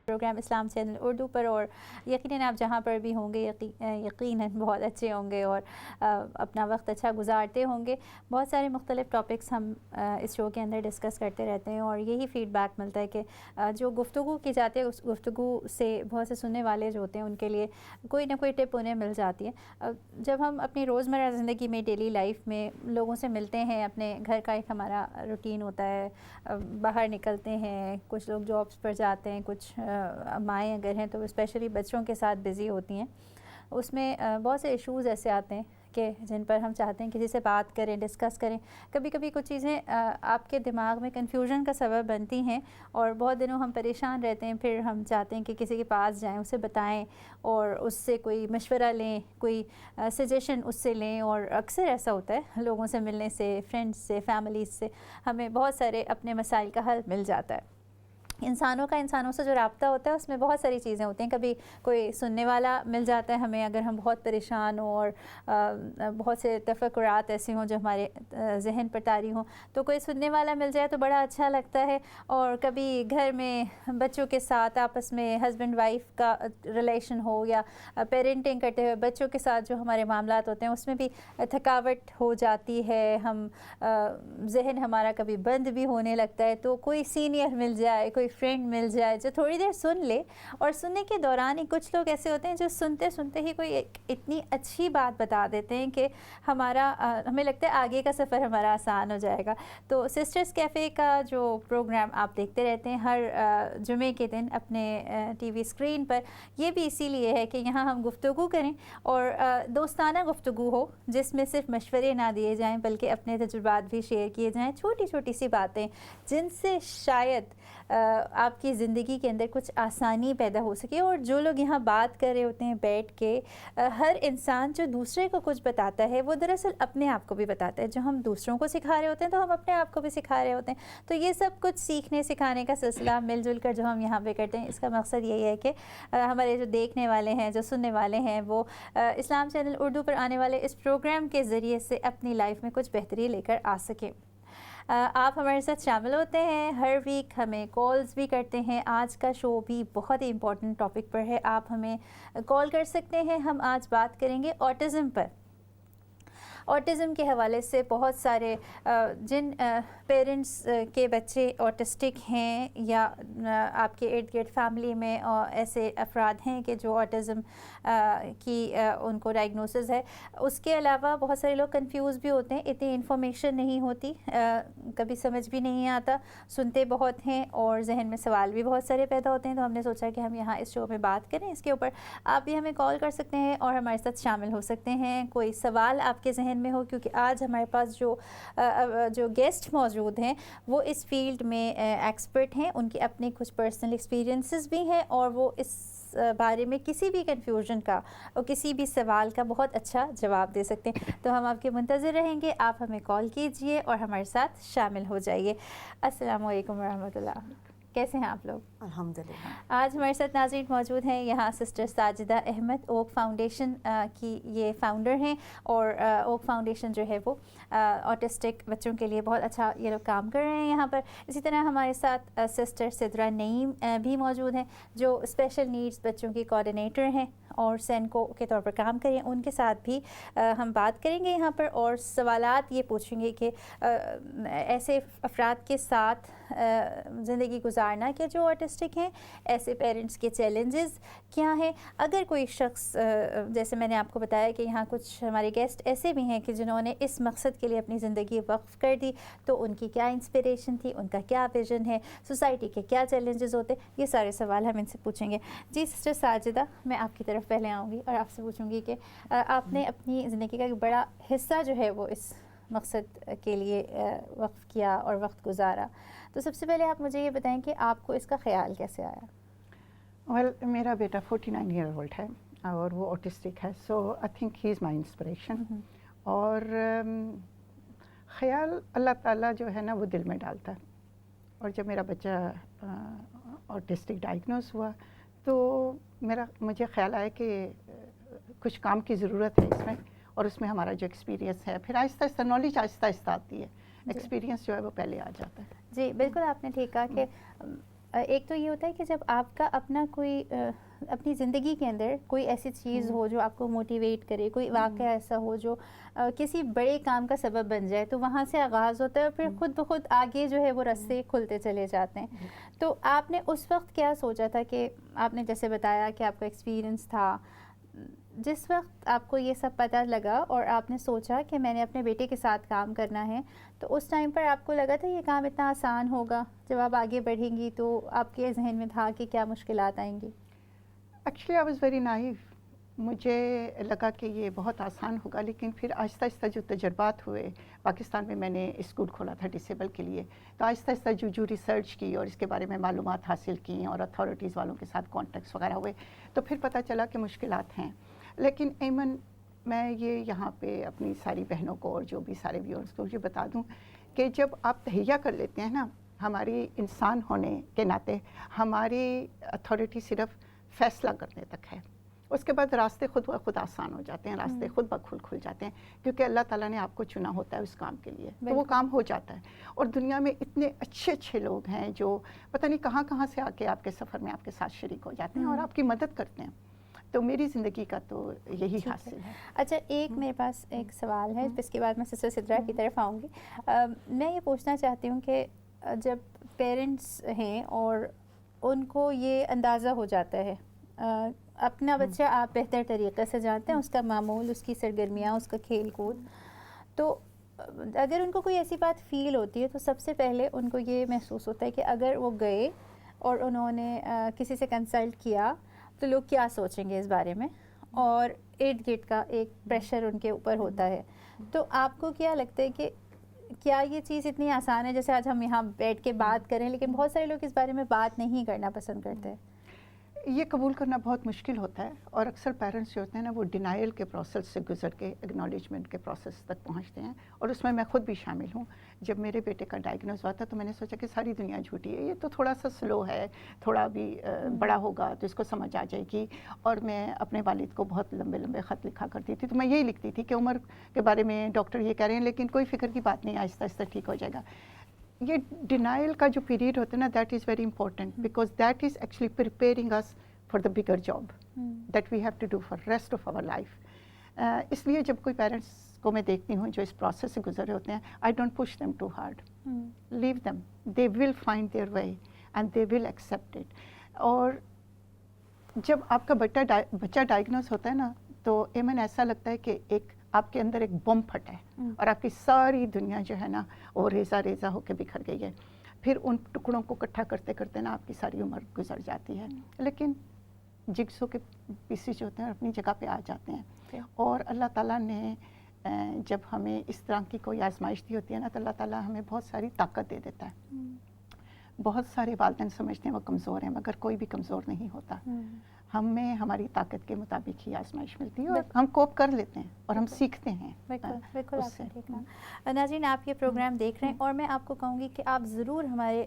Programme اسلام channel Urdu پر، اور یقیناً آپ جہاں پر بھی ہوں گے یقیناً بہت اچھے ہوں گے اور اپنا وقت اچھا گزارتے ہوں گے. بہت سارے مختلف ٹاپکس ہم اس شو کے اندر ڈسکس کرتے رہتے ہیں، اور یہی فیڈ بیک ملتا ہے کہ جو گفتگو کی جاتی ہے اس گفتگو سے بہت سے سننے والے جو ہوتے ہیں ان کے لیے کوئی نہ کوئی ٹپ انہیں مل جاتی ہے. جب ہم اپنی روزمرہ زندگی میں ڈیلی لائف میں لوگوں سے ملتے ہیں، اپنے گھر کا ایک ہمارا روٹین ہوتا ہے، باہر نکلتے ہیں، کچھ لوگ جابس پر جاتے ہیں، کچھ مائیں اگر ہیں تو اسپیشلی بچوں کے ساتھ بزی ہوتی ہیں، اس میں بہت سے ایشوز ایسے آتے ہیں کہ جن پر ہم چاہتے ہیں کسی سے بات کریں، ڈسکس کریں. کبھی کبھی کچھ چیزیں آپ کے دماغ میں کنفیوژن کا سبب بنتی ہیں اور بہت دنوں ہم پریشان رہتے ہیں، پھر ہم چاہتے ہیں کہ کسی کے پاس جائیں، اسے بتائیں اور اس سے کوئی مشورہ لیں، کوئی سجیشن اس سے لیں. اور اکثر ایسا ہوتا ہے لوگوں سے ملنے سے، فرینڈس سے، فیملیز سے ہمیں بہت سارے اپنے مسائل کا حل مل جاتا ہے. انسانوں کا انسانوں سے جو رابطہ ہوتا ہے اس میں بہت ساری چیزیں ہوتی ہیں. کبھی کوئی سننے والا مل جاتا ہے ہمیں اگر ہم بہت پریشان ہوں اور بہت سے تفکرات ایسے ہوں جو ہمارے ذہن پر طاری ہوں، تو کوئی سننے والا مل جائے تو بڑا اچھا لگتا ہے. اور کبھی گھر میں بچوں کے ساتھ آپس میں ہسبینڈ وائف کا ریلیشن ہو، یا پیرنٹنگ کرتے ہوئے بچوں کے ساتھ جو ہمارے معاملات ہوتے ہیں اس میں بھی تھکاوٹ ہو جاتی ہے، ہم ذہن ہمارا کبھی بند بھی ہونے لگتا ہے. تو کوئی سینئر مل جائے، کوئی فرینڈ مل جائے جو تھوڑی دیر سن لے، اور سننے کے دوران ہی کچھ لوگ ایسے ہوتے ہیں جو سنتے سنتے ہی کوئی اتنی اچھی بات بتا دیتے ہیں کہ ہمیں لگتا ہے آگے کا سفر ہمارا آسان ہو جائے گا. تو سسٹرز کیفے کا جو پروگرام آپ دیکھتے رہتے ہیں ہر جمعے کے دن اپنے ٹی وی اسکرین پر، یہ بھی اسی لیے ہے کہ یہاں ہم گفتگو کریں اور دوستانہ گفتگو ہو جس میں صرف مشورے نہ دیے جائیں بلکہ اپنے تجربات بھی شیئر کیے جائیں. چھوٹی چھوٹی سی باتیں جن سے شاید آپ کی زندگی کے اندر کچھ آسانی پیدا ہو سکے. اور جو لوگ یہاں بات کر رہے ہوتے ہیں بیٹھ کے، ہر انسان جو دوسرے کو کچھ بتاتا ہے وہ دراصل اپنے آپ کو بھی بتاتا ہے. جو ہم دوسروں کو سکھا رہے ہوتے ہیں تو ہم اپنے آپ کو بھی سکھا رہے ہوتے ہیں. تو یہ سب کچھ سیکھنے سکھانے کا سلسلہ مل جل کر جو ہم یہاں پہ کرتے ہیں، اس کا مقصد یہی ہے کہ ہمارے جو دیکھنے والے ہیں، جو سننے والے ہیں، وہ اسلام چینل اردو پر آنے والے اس پروگرام کے ذریعے سے اپنی لائف میں کچھ بہتری لے کر آ سکیں. آپ ہمارے ساتھ شامل ہوتے ہیں، ہر ویک ہمیں کالز بھی کرتے ہیں. آج کا شو بھی بہت ہی امپورٹنٹ ٹاپک پر ہے، آپ ہمیں کال کر سکتے ہیں. ہم آج بات کریں گے آٹزم پر. آٹزم کے حوالے سے بہت سارے جن پیرنٹس کے بچے آٹسٹک ہیں یا آپ کے ارد گرد فیملی میں ایسے افراد ہیں کہ جو آٹزم کی ان کو ڈائگنوسس ہے، اس کے علاوہ بہت سارے لوگ کنفیوز بھی ہوتے ہیں. اتنی انفارمیشن نہیں ہوتی، کبھی سمجھ بھی نہیں آتا، سنتے بہت ہیں اور ذہن میں سوال بھی بہت سارے پیدا ہوتے ہیں. تو ہم نے سوچا کہ ہم یہاں اس شو میں بات کریں اس کے اوپر. آپ بھی ہمیں کال کر سکتے ہیں اور ہمارے ساتھ شامل ہو سکتے ہیں. کوئی سوال آپ کے ذہن میں ہو، کیونکہ آج ہمارے پاس جو گیسٹ موجود ہیں وہ اس فیلڈ میں ایکسپرٹ ہیں. ان کے اپنے کچھ پرسنل ایکسپیرینسز بھی ہیں اور وہ اس بارے میں کسی بھی کنفیوژن کا اور کسی بھی سوال کا بہت اچھا جواب دے سکتے ہیں. تو ہم آپ کے منتظر رہیں گے. آپ ہمیں کال کیجئے اور ہمارے ساتھ شامل ہو جائیے. السلام علیکم ورحمۃ اللہ. کیسے ہیں آپ لوگ؟ الحمدللہ. آج ہمارے ساتھ ناظرین موجود ہیں یہاں سسٹر ساجدہ احمد، اوک فاؤنڈیشن کی یہ فاؤنڈر ہیں. اور اوک فاؤنڈیشن جو ہے وہ آٹسٹک بچوں کے لیے بہت اچھا یہ لوگ کام کر رہے ہیں یہاں پر. اسی طرح ہمارے ساتھ سسٹر سدرا نعیم بھی موجود ہیں جو اسپیشل نیڈز بچوں کی کوآرڈینیٹر ہیں اور سینکو کے طور پر کام کریں. ان کے ساتھ بھی ہم بات کریں گے یہاں پر اور سوالات یہ پوچھیں گے کہ ایسے افراد کے ساتھ زندگی گزارنا کہ جو آٹسٹک ہیں، ایسے پیرنٹس کے چیلنجز کیا ہیں. اگر کوئی شخص جیسے میں نے آپ کو بتایا کہ یہاں کچھ ہمارے گیسٹ ایسے بھی ہیں کہ جنہوں نے اس مقصد کے لیے اپنی زندگی وقف کر دی، تو ان کی کیا انسپریشن تھی، ان کا کیا ویژن ہے، سوسائٹی کے کیا چیلنجز ہوتے، یہ سارے سوال ہم ان سے پوچھیں گے. جی سسٹر ساجدہ، میں آپ کی طرف پہلے آؤں گی اور آپ سے پوچھوں گی کہ آپ نے اپنی زندگی کا ایک بڑا حصہ جو ہے وہ اس مقصد کے لیے وقف کیا اور وقت گزارا. تو سب سے پہلے آپ مجھے یہ بتائیں کہ آپ کو اس کا خیال کیسے آیا؟ ویل، میرا بیٹا 49 ایئر اولڈ ہے اور وہ آٹسٹک ہے، سو I think he is my inspiration. اور خیال اللہ تعالیٰ جو ہے نا وہ دل میں ڈالتا ہے. اور جب میرا بچہ آٹسٹک ڈائگنوز ہوا تو مجھے خیال آیا کہ کچھ کام کی ضرورت ہے اس میں، اور اس میں ہمارا جو ایکسپیرینس ہے، پھر آہستہ آہستہ نالج آہستہ آہستہ آتی ہے، ایکسپیرینس جو ہے وہ پہلے آ جاتا ہے. جی بالکل، آپ نے ٹھیک کہا کہ ایک تو یہ ہوتا ہے کہ جب آپ کا اپنا کوئی اپنی زندگی کے اندر کوئی ایسی چیز ہو جو آپ کو موٹیویٹ کرے، کوئی واقعہ ایسا ہو جو کسی بڑے کام کا سبب بن جائے، تو وہاں سے آغاز ہوتا ہے اور پھر خود بخود آگے جو ہے وہ راستے کھلتے چلے جاتے ہیں. تو آپ نے اس وقت کیا سوچا تھا کہ آپ نے جیسے بتایا کہ آپ کا ایکسپیرینس تھا، جس وقت آپ کو یہ سب پتہ لگا اور آپ نے سوچا کہ میں نے اپنے بیٹے کے ساتھ کام کرنا ہے، تو اس ٹائم پر آپ کو لگا تھا یہ کام اتنا آسان ہوگا؟ جب آپ آگے بڑھیں گی تو آپ کے ذہن میں تھا کہ کیا مشکلات آئیں گی؟ Actually I was very naive. مجھے لگا کہ یہ بہت آسان ہوگا، لیکن پھر آہستہ آہستہ جو تجربات ہوئے، پاکستان میں نے اسکول کھولا تھا ڈسیبل کے لیے، تو آہستہ آہستہ جو ریسرچ کی اور اس کے بارے میں معلومات حاصل کی اور اتھارٹیز والوں کے ساتھ کانٹیکٹس وغیرہ ہوئے، تو پھر پتہ چلا کہ مشکلات ہیں. لیکن ایمن، میں یہ یہاں پہ اپنی ساری بہنوں کو اور جو بھی سارے ویورز کو یہ بتا دوں کہ جب آپ تہیہ کر لیتے ہیں نا، ہماری انسان ہونے کے ناطے ہماری اتھارٹی صرف فیصلہ کرنے تک ہے. اس کے بعد راستے خود بخود آسان ہو جاتے ہیں، راستے خود بخود کھل جاتے ہیں، کیونکہ اللہ تعالیٰ نے آپ کو چنا ہوتا ہے اس کام کے لیے، تو وہ کام ہو جاتا ہے. اور دنیا میں اتنے اچھے اچھے لوگ ہیں جو پتہ نہیں کہاں کہاں سے آ کے آپ کے سفر میں آپ کے ساتھ شریک ہو جاتے ہیں اور آپ کی مدد کرتے ہیں. تو میری زندگی کا تو یہی حاصل ہے. اچھا، ایک میرے پاس ایک سوال ہے، اس کے بعد میں سسٹر سدرا کی طرف آؤں گی. میں یہ پوچھنا چاہتی ہوں کہ جب پیرنٹس ہیں اور ان کو یہ اندازہ ہو جاتا ہے، اپنا بچہ آپ بہتر طریقے سے جانتے ہیں، اس کا معمول، اس کی سرگرمیاں، اس کا کھیل کود، تو اگر ان کو کوئی ایسی بات فیل ہوتی ہے تو سب سے پہلے ان کو یہ محسوس ہوتا ہے کہ اگر وہ گئے اور انہوں نے کسی سے کنسلٹ کیا تو لوگ کیا سوچیں گے اس بارے میں، اور ارد گرد کا ایک پریشر ان کے اوپر ہوتا ہے. تو آپ کو کیا لگتا ہے کہ کیا یہ چیز اتنی آسان ہے جیسے آج ہم یہاں بیٹھ کے بات کریں، لیکن بہت سارے لوگ اس بارے میں بات نہیں کرنا پسند کرتے ہیں؟ یہ قبول کرنا بہت مشکل ہوتا ہے، اور اکثر پیرنٹس جو ہوتے ہیں نا وہ ڈینائل کے پروسیس سے گزر کے ایکنالجمنٹ کے پروسیس تک پہنچتے ہیں، اور اس میں خود بھی شامل ہوں. جب میرے بیٹے کا ڈائگنوز ہوا تھا تو میں نے سوچا کہ ساری دنیا جھوٹی ہے، یہ تو تھوڑا سا سلو ہے، تھوڑا بھی بڑا ہوگا تو اس کو سمجھ آ جائے گی. اور میں اپنے والد کو بہت لمبے لمبے خط لکھا کرتی تھی، تو میں یہی لکھتی تھی کہ عمر کے بارے میں ڈاکٹر یہ کہہ رہے ہیں لیکن کوئی فکر کی بات نہیں، آہستہ آہستہ ٹھیک ہو جائے گا. یہ ڈینائل کا جو پیریڈ ہوتا ہے نا، that is very important, because that is actually preparing us for the bigger job that we have to do for rest of our life. اس لیے جب کوئی پیرنٹس کو میں دیکھتی ہوں جو اس پروسیس سے گزرے ہوتے ہیں، I don't push them too hard. Leave them. They will find their way and they will accept it. اور جب آپ کا بچہ ڈائگنوز ہوتا ہے نا تو ایمن ایسا لگتا ہے کہ ایک آپ کے اندر ایک بم پھٹا ہے اور آپ کی ساری دنیا جو ہے نا وہ ریزہ ریزہ ہو کے بکھر گئی ہے. پھر ان ٹکڑوں کو اکٹھا کرتے کرتے نا آپ کی ساری عمر گزر جاتی ہے، لیکن جگسوں کے پیسز جو ہوتے ہیں اپنی جگہ پہ آ جاتے ہیں. اور اللہ تعالیٰ نے جب ہمیں اس طرح کی کوئی آزمائش دی ہوتی ہے نا تو اللہ تعالیٰ ہمیں بہت ساری طاقت دے دیتا ہے. بہت سارے والدین سمجھتے ہیں وہ کمزور ہیں، مگر کوئی بھی کمزور نہیں ہوتا. ہمیں ہماری طاقت کے مطابق ہی آزمائش ملتی ہے اور ہم کوپ کر لیتے ہیں اور ہم سیکھتے ہیں. بالکل آپ نے ٹھیک کہا. ناظرین، آپ یہ پروگرام دیکھ رہے ہیں اور میں آپ کو کہوں گی کہ آپ ضرور ہمارے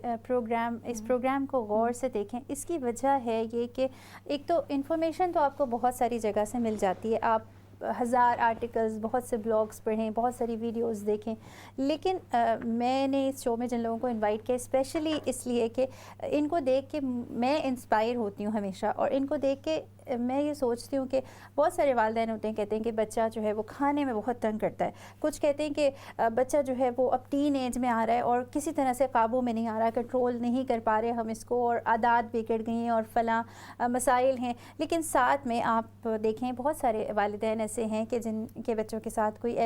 اس پروگرام کو غور سے دیکھیں. اس کی وجہ ہے یہ کہ ایک تو انفارمیشن تو آپ کو بہت ساری جگہ سے مل جاتی ہے، آپ ہزار آرٹیکلز، بہت سے بلاگز پڑھیں، بہت ساری ویڈیوز دیکھیں، لیکن میں نے اس شو میں جن لوگوں کو انوائٹ کیا اسپیشلی اس لیے کہ ان کو دیکھ کے میں انسپائر ہوتی ہوں ہمیشہ، اور ان کو دیکھ کے میں یہ سوچتی ہوں کہ بہت سارے والدین ہوتے ہیں کہتے ہیں کہ بچہ جو ہے وہ کھانے میں بہت تنگ کرتا ہے، کچھ کہتے ہیں کہ بچہ جو ہے وہ اب ٹین ایج میں آ رہا ہے اور کسی طرح سے قابو میں نہیں آ رہا، کنٹرول نہیں کر پا رہے ہم اس کو، اور عادات بگڑ گئی ہیں اور فلاں مسائل ہیں. لیکن ساتھ میں آپ دیکھیں بہت سارے والدین ایسے ہیں کہ جن کے بچوں کے ساتھ کوئی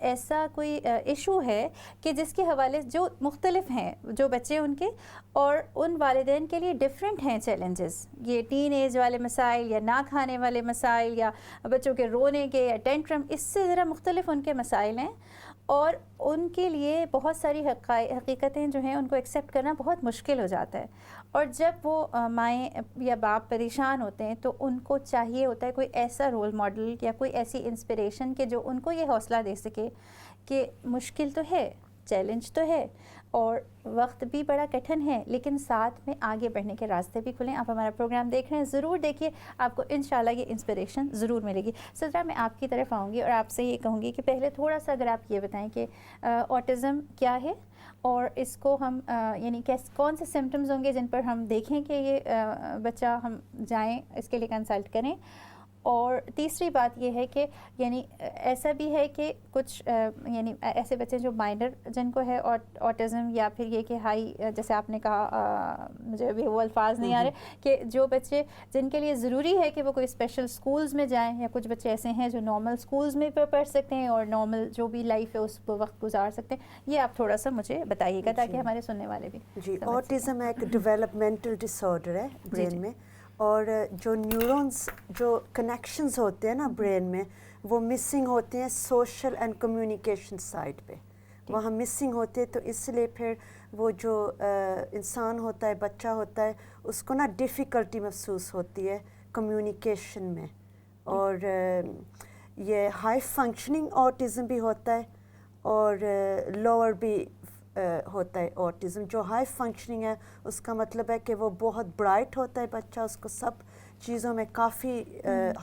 ایسا کوئی ایشو ہے کہ جس کے حوالے جو مختلف ہیں جو بچے ان کے، اور ان والدین کے لیے ڈیفرنٹ ہیں چیلنجز. یہ ٹین ایج والے مسائل یا نہ کھانے والے مسائل یا بچوں کے رونے کے یا ٹینٹرم، اس سے ذرا مختلف ان کے مسائل ہیں، اور ان کے لیے بہت ساری حقیقتیں جو ہیں ان کو ایکسیپٹ کرنا بہت مشکل ہو جاتا ہے. اور جب وہ مائیں یا باپ پریشان ہوتے ہیں تو ان کو چاہیے ہوتا ہے کوئی ایسا رول ماڈل یا کوئی ایسی انسپریشن کہ جو ان کو یہ حوصلہ دے سکے کہ مشکل تو ہے، چیلنج تو ہے، اور وقت بھی بڑا کٹھن ہے لیکن ساتھ میں آگے بڑھنے کے راستے بھی کھلیں. آپ ہمارا پروگرام دیکھ رہے ہیں, ضرور دیکھیے, آپ کو انشاءاللہ یہ انسپریشن ضرور ملے گی. سدرا, میں آپ کی طرف آؤں گی اور آپ سے یہ کہوں گی کہ پہلے تھوڑا سا اگر آپ یہ بتائیں کہ آٹزم کیا ہے اور اس کو ہم یعنی کون سے سمٹمز ہوں گے جن پر ہم دیکھیں کہ یہ بچہ, ہم جائیں اس کے لیے کنسلٹ کریں. اور تیسری بات یہ ہے کہ یعنی ایسا بھی ہے کہ کچھ یعنی ایسے بچے جو مائنر جن کو ہے آٹزم, یا پھر یہ کہ ہائی, جیسے آپ نے کہا, مجھے ابھی وہ الفاظ نہیں آ رہے, کہ جو بچے جن کے لیے ضروری ہے کہ وہ کوئی اسپیشل اسکولز میں جائیں, یا کچھ بچے ایسے ہیں جو نارمل اسکولز میں پڑھ سکتے ہیں اور نارمل جو بھی لائف ہے اس کو وقت گزار سکتے ہیں. یہ آپ تھوڑا سا مجھے بتائیے گا تاکہ ہمارے سننے والے بھی. جی, آٹزم ایک ڈیولپمنٹل ڈس آرڈر ہے برین میں, اور جو نیورونز جو کنیکشنز ہوتے ہیں نا برین میں, وہ مسنگ ہوتے ہیں سوشل اینڈ کمیونیکیشن سائڈ پہ, وہاں مسنگ ہوتے ہیں. تو اس لیے پھر وہ جو انسان ہوتا ہے, بچہ ہوتا ہے, اس کو نا ڈیفیکلٹی محسوس ہوتی ہے کمیونیکیشن میں. اور یہ ہائی فنکشننگ آٹزم بھی ہوتا ہے اور لوور بھی ہوتا ہے آٹزم. جو ہائی فنکشننگ ہے اس کا مطلب ہے کہ وہ بہت برائٹ ہوتا ہے بچہ, اس کو سب چیزوں میں کافی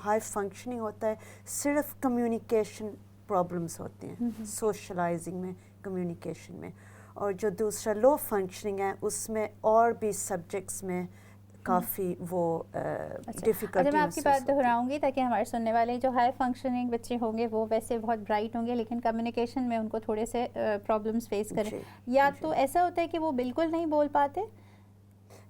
ہائی فنکشننگ ہوتا ہے, صرف کمیونیکیشن پرابلمس ہوتے ہیں, سوشلائزنگ میں, کمیونیکیشن میں. اور جو دوسرا لو فنکشننگ ہے اس میں اور بھی سبجیکٹس میں کافی وہ ڈیفیکلٹی. میں آپ کی بات دہراؤں گی تاکہ ہمارے سننے والے جو ہائی فنکشننگ بچے ہوں گے وہ ویسے بہت برائٹ ہوں گے لیکن کمیونیکیشن میں ان کو تھوڑے سے پرابلمس فیس کریں. یا تو ایسا ہوتا ہے کہ وہ بالکل نہیں بول پاتے؟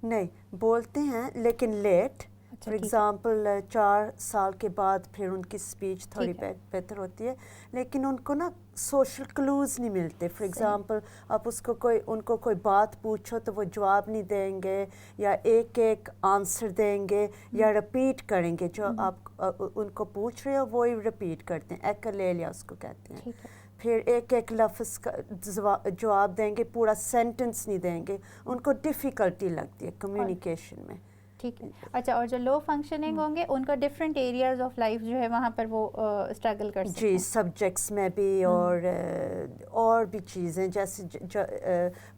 نہیں, بولتے ہیں لیکن لیٹ. فار ایگزامپل 4 سال کے بعد پھر ان کی اسپیچ تھوڑی بہتر ہوتی ہے, لیکن ان کو نا سوشل کلوز نہیں ملتے. فار ایگزامپل آپ ان کو کوئی بات پوچھو تو وہ جواب نہیں دیں گے, یا ایک آنسر دیں گے, یا رپیٹ کریں گے. جو آپ ان کو پوچھ رہے ہو وہی رپیٹ کرتے ہیں, ایکلیلیا اس کو کہتے ہیں. پھر ایک لفظ کا جواب دیں گے, پورا سینٹنس نہیں دیں گے. ان کو ڈیفیکلٹی لگتی ہے کمیونیکیشن میں. ٹھیک ہے, اچھا. اور جو لو فنکشننگ ہوں گے ان کا ڈفرینٹ ایریاز آف لائف جو ہے وہاں پر وہ اسٹرگل کر سکتے ہیں. جی, سبجیکٹس میں بھی اور بھی چیزیں, جیسے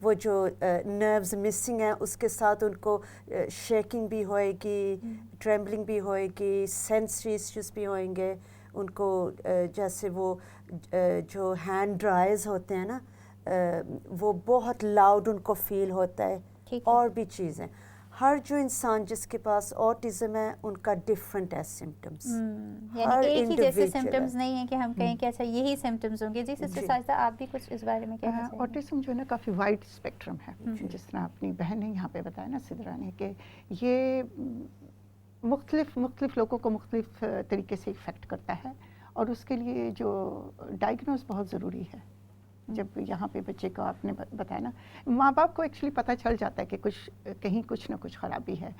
وہ جو نروز مسنگ ہیں اس کے ساتھ ان کو شیکنگ بھی ہوئے گی, ٹریمبلنگ بھی ہوئے گی, سینسری ایشوز بھی ہوئیں گے ان کو. جیسے وہ جو ہینڈ ڈرائز ہوتے ہیں نا, وہ بہت لاؤڈ ان کو فیل ہوتا ہے. اور بھی چیزیں, ہر جو انسان جس کے پاس آٹزم ہے ان کا ڈفرینٹ ہے سمٹمس. یعنی ایک ہی جیسے سمٹمز نہیں ہیں کہ ہم کہیں کہ اچھا یہی سمٹمز ہوں گے. جی سسٹر ساجدہ, آپ بھی کچھ اس بارے میں کہنا چاہیں گے؟ آٹزم جو ہے نا کافی وائڈ اسپیکٹرم ہے, جس طرح اپنی بہن نے یہاں پہ بتایا نا سدرا نے, کہ یہ مختلف لوگوں کو مختلف طریقے سے افیکٹ کرتا ہے, اور اس کے لیے جو ڈائگنوز بہت ضروری ہے. جب یہاں پہ بچے کو آپ نے بتایا نا, ماں باپ کو ایکچولی پتہ چل جاتا ہے کہ کہیں کچھ نہ کچھ خرابی ہے.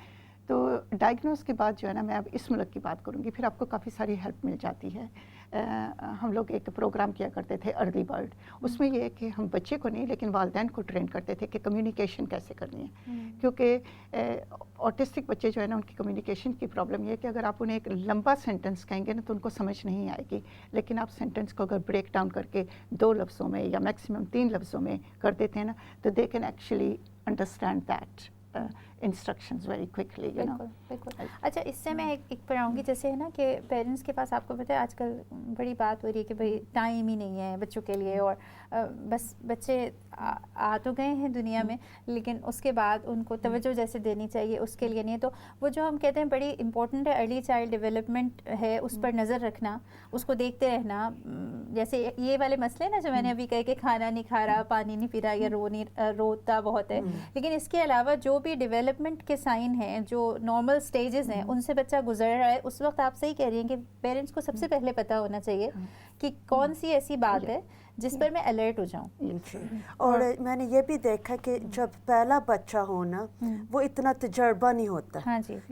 تو ڈائگنوز کے بعد جو ہے نا, میں اب اس ملک کی بات کروں گی, پھر آپ کو کافی ساری ہیلپ مل جاتی ہے. ہم لوگ ایک پروگرام کیا کرتے تھے ارلی برڈ, اس میں یہ ہے کہ ہم بچے کو نہیں لیکن والدین کو ٹرین کرتے تھے کہ کمیونیکیشن کیسے کرنی ہے. کیونکہ آٹسٹک بچے جو ہے نا, ان کی کمیونیکیشن کی پرابلم یہ ہے کہ اگر آپ انہیں ایک لمبا سینٹنس کہیں گے نا تو ان کو سمجھ نہیں آئے گی, لیکن آپ سینٹنس کو اگر بریک ڈاؤن کر کے 2 لفظوں میں یا میکسیمم 3 لفظوں میں کر دیتے ہیں نا, تو they can actually understand that instructions very quickly. بالکل. اچھا, اس سے میں ایک پر آؤں گی, جیسے ہے نا کہ پیرنٹس کے پاس, آپ کو پتہ ہے آج کل بڑی بات ہو رہی ہے کہ بھائی ٹائم ہی نہیں ہے بچوں کے لیے, اور بس بچے آ تو گئے ہیں دنیا میں لیکن اس کے بعد ان کو توجہ جیسے دینی چاہیے اس کے لیے نہیں. تو وہ جو ہم کہتے ہیں بڑی امپورٹنٹ ہے ارلی چائلڈ ڈیولپمنٹ ہے, اس پر نظر رکھنا, اس کو دیکھتے رہنا. جیسے یہ والے مسئلے نا جو میں نے ابھی کہے کہ کھانا نہیں کھا رہا, پانی نہیں پی رہا, یا روتا بہت ہے, لیکن اس کے علاوہ جو بھی ڈیولپمنٹ کے سائن ہیں, جو نارمل سٹیجز ہیں, ان سے بچہ گزر رہا ہے, اس وقت آپ صحیح کہہ رہی ہیں کہ پیرنٹس کو سب سے پہلے پتہ ہونا چاہیے کہ کون سی ایسی بات ہے جس پر میں الرٹ ہو جاؤں. اور میں نے یہ بھی دیکھا کہ جب پہلا بچہ ہونا وہ اتنا تجربہ نہیں ہوتا,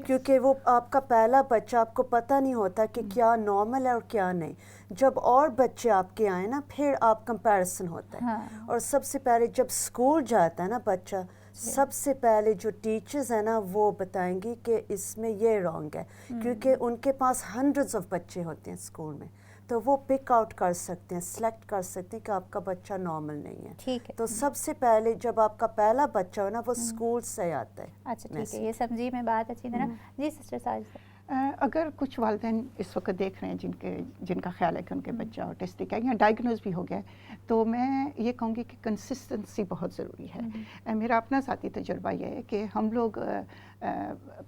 کیونکہ وہ آپ کا پہلا بچہ, آپ کو پتہ نہیں ہوتا کہ کیا نارمل ہے اور کیا نہیں. جب اور بچے آپ کے آئیں نا, پھر آپ کمپیریسن ہوتا ہے. اور سب سے پہلے جب اسکول جاتا ہے نا بچہ, سب سے پہلے جو ٹیچرز ہیں نا وہ بتائیں گی کہ اس میں یہ رانگ ہے, کیونکہ ان کے پاس ہنڈریڈز آف بچے ہوتے ہیں اسکول میں. تو وہ پک آؤٹ کر سکتے ہیں, سلیکٹ کر سکتے ہیں کہ آپ کا بچہ نارمل نہیں ہے. ٹھیک ہے. تو سب سے پہلے جب آپ کا پہلا بچہ ہو نا وہ اسکول سے آتا ہے. اچھا ٹھیک ہے, یہ سمجھی میں بات اچھی طرح. جی سسٹر ساجدہ. اگر کچھ والدین اس وقت دیکھ رہے ہیں جن کا خیال ہے کہ ان کے بچہ آٹسٹک ہے یا ڈائگنوز بھی ہو گیا ہے, تو میں یہ کہوں گی کہ کنسسٹنسی بہت ضروری ہے. میرا اپنا ذاتی تجربہ یہ ہے کہ ہم لوگ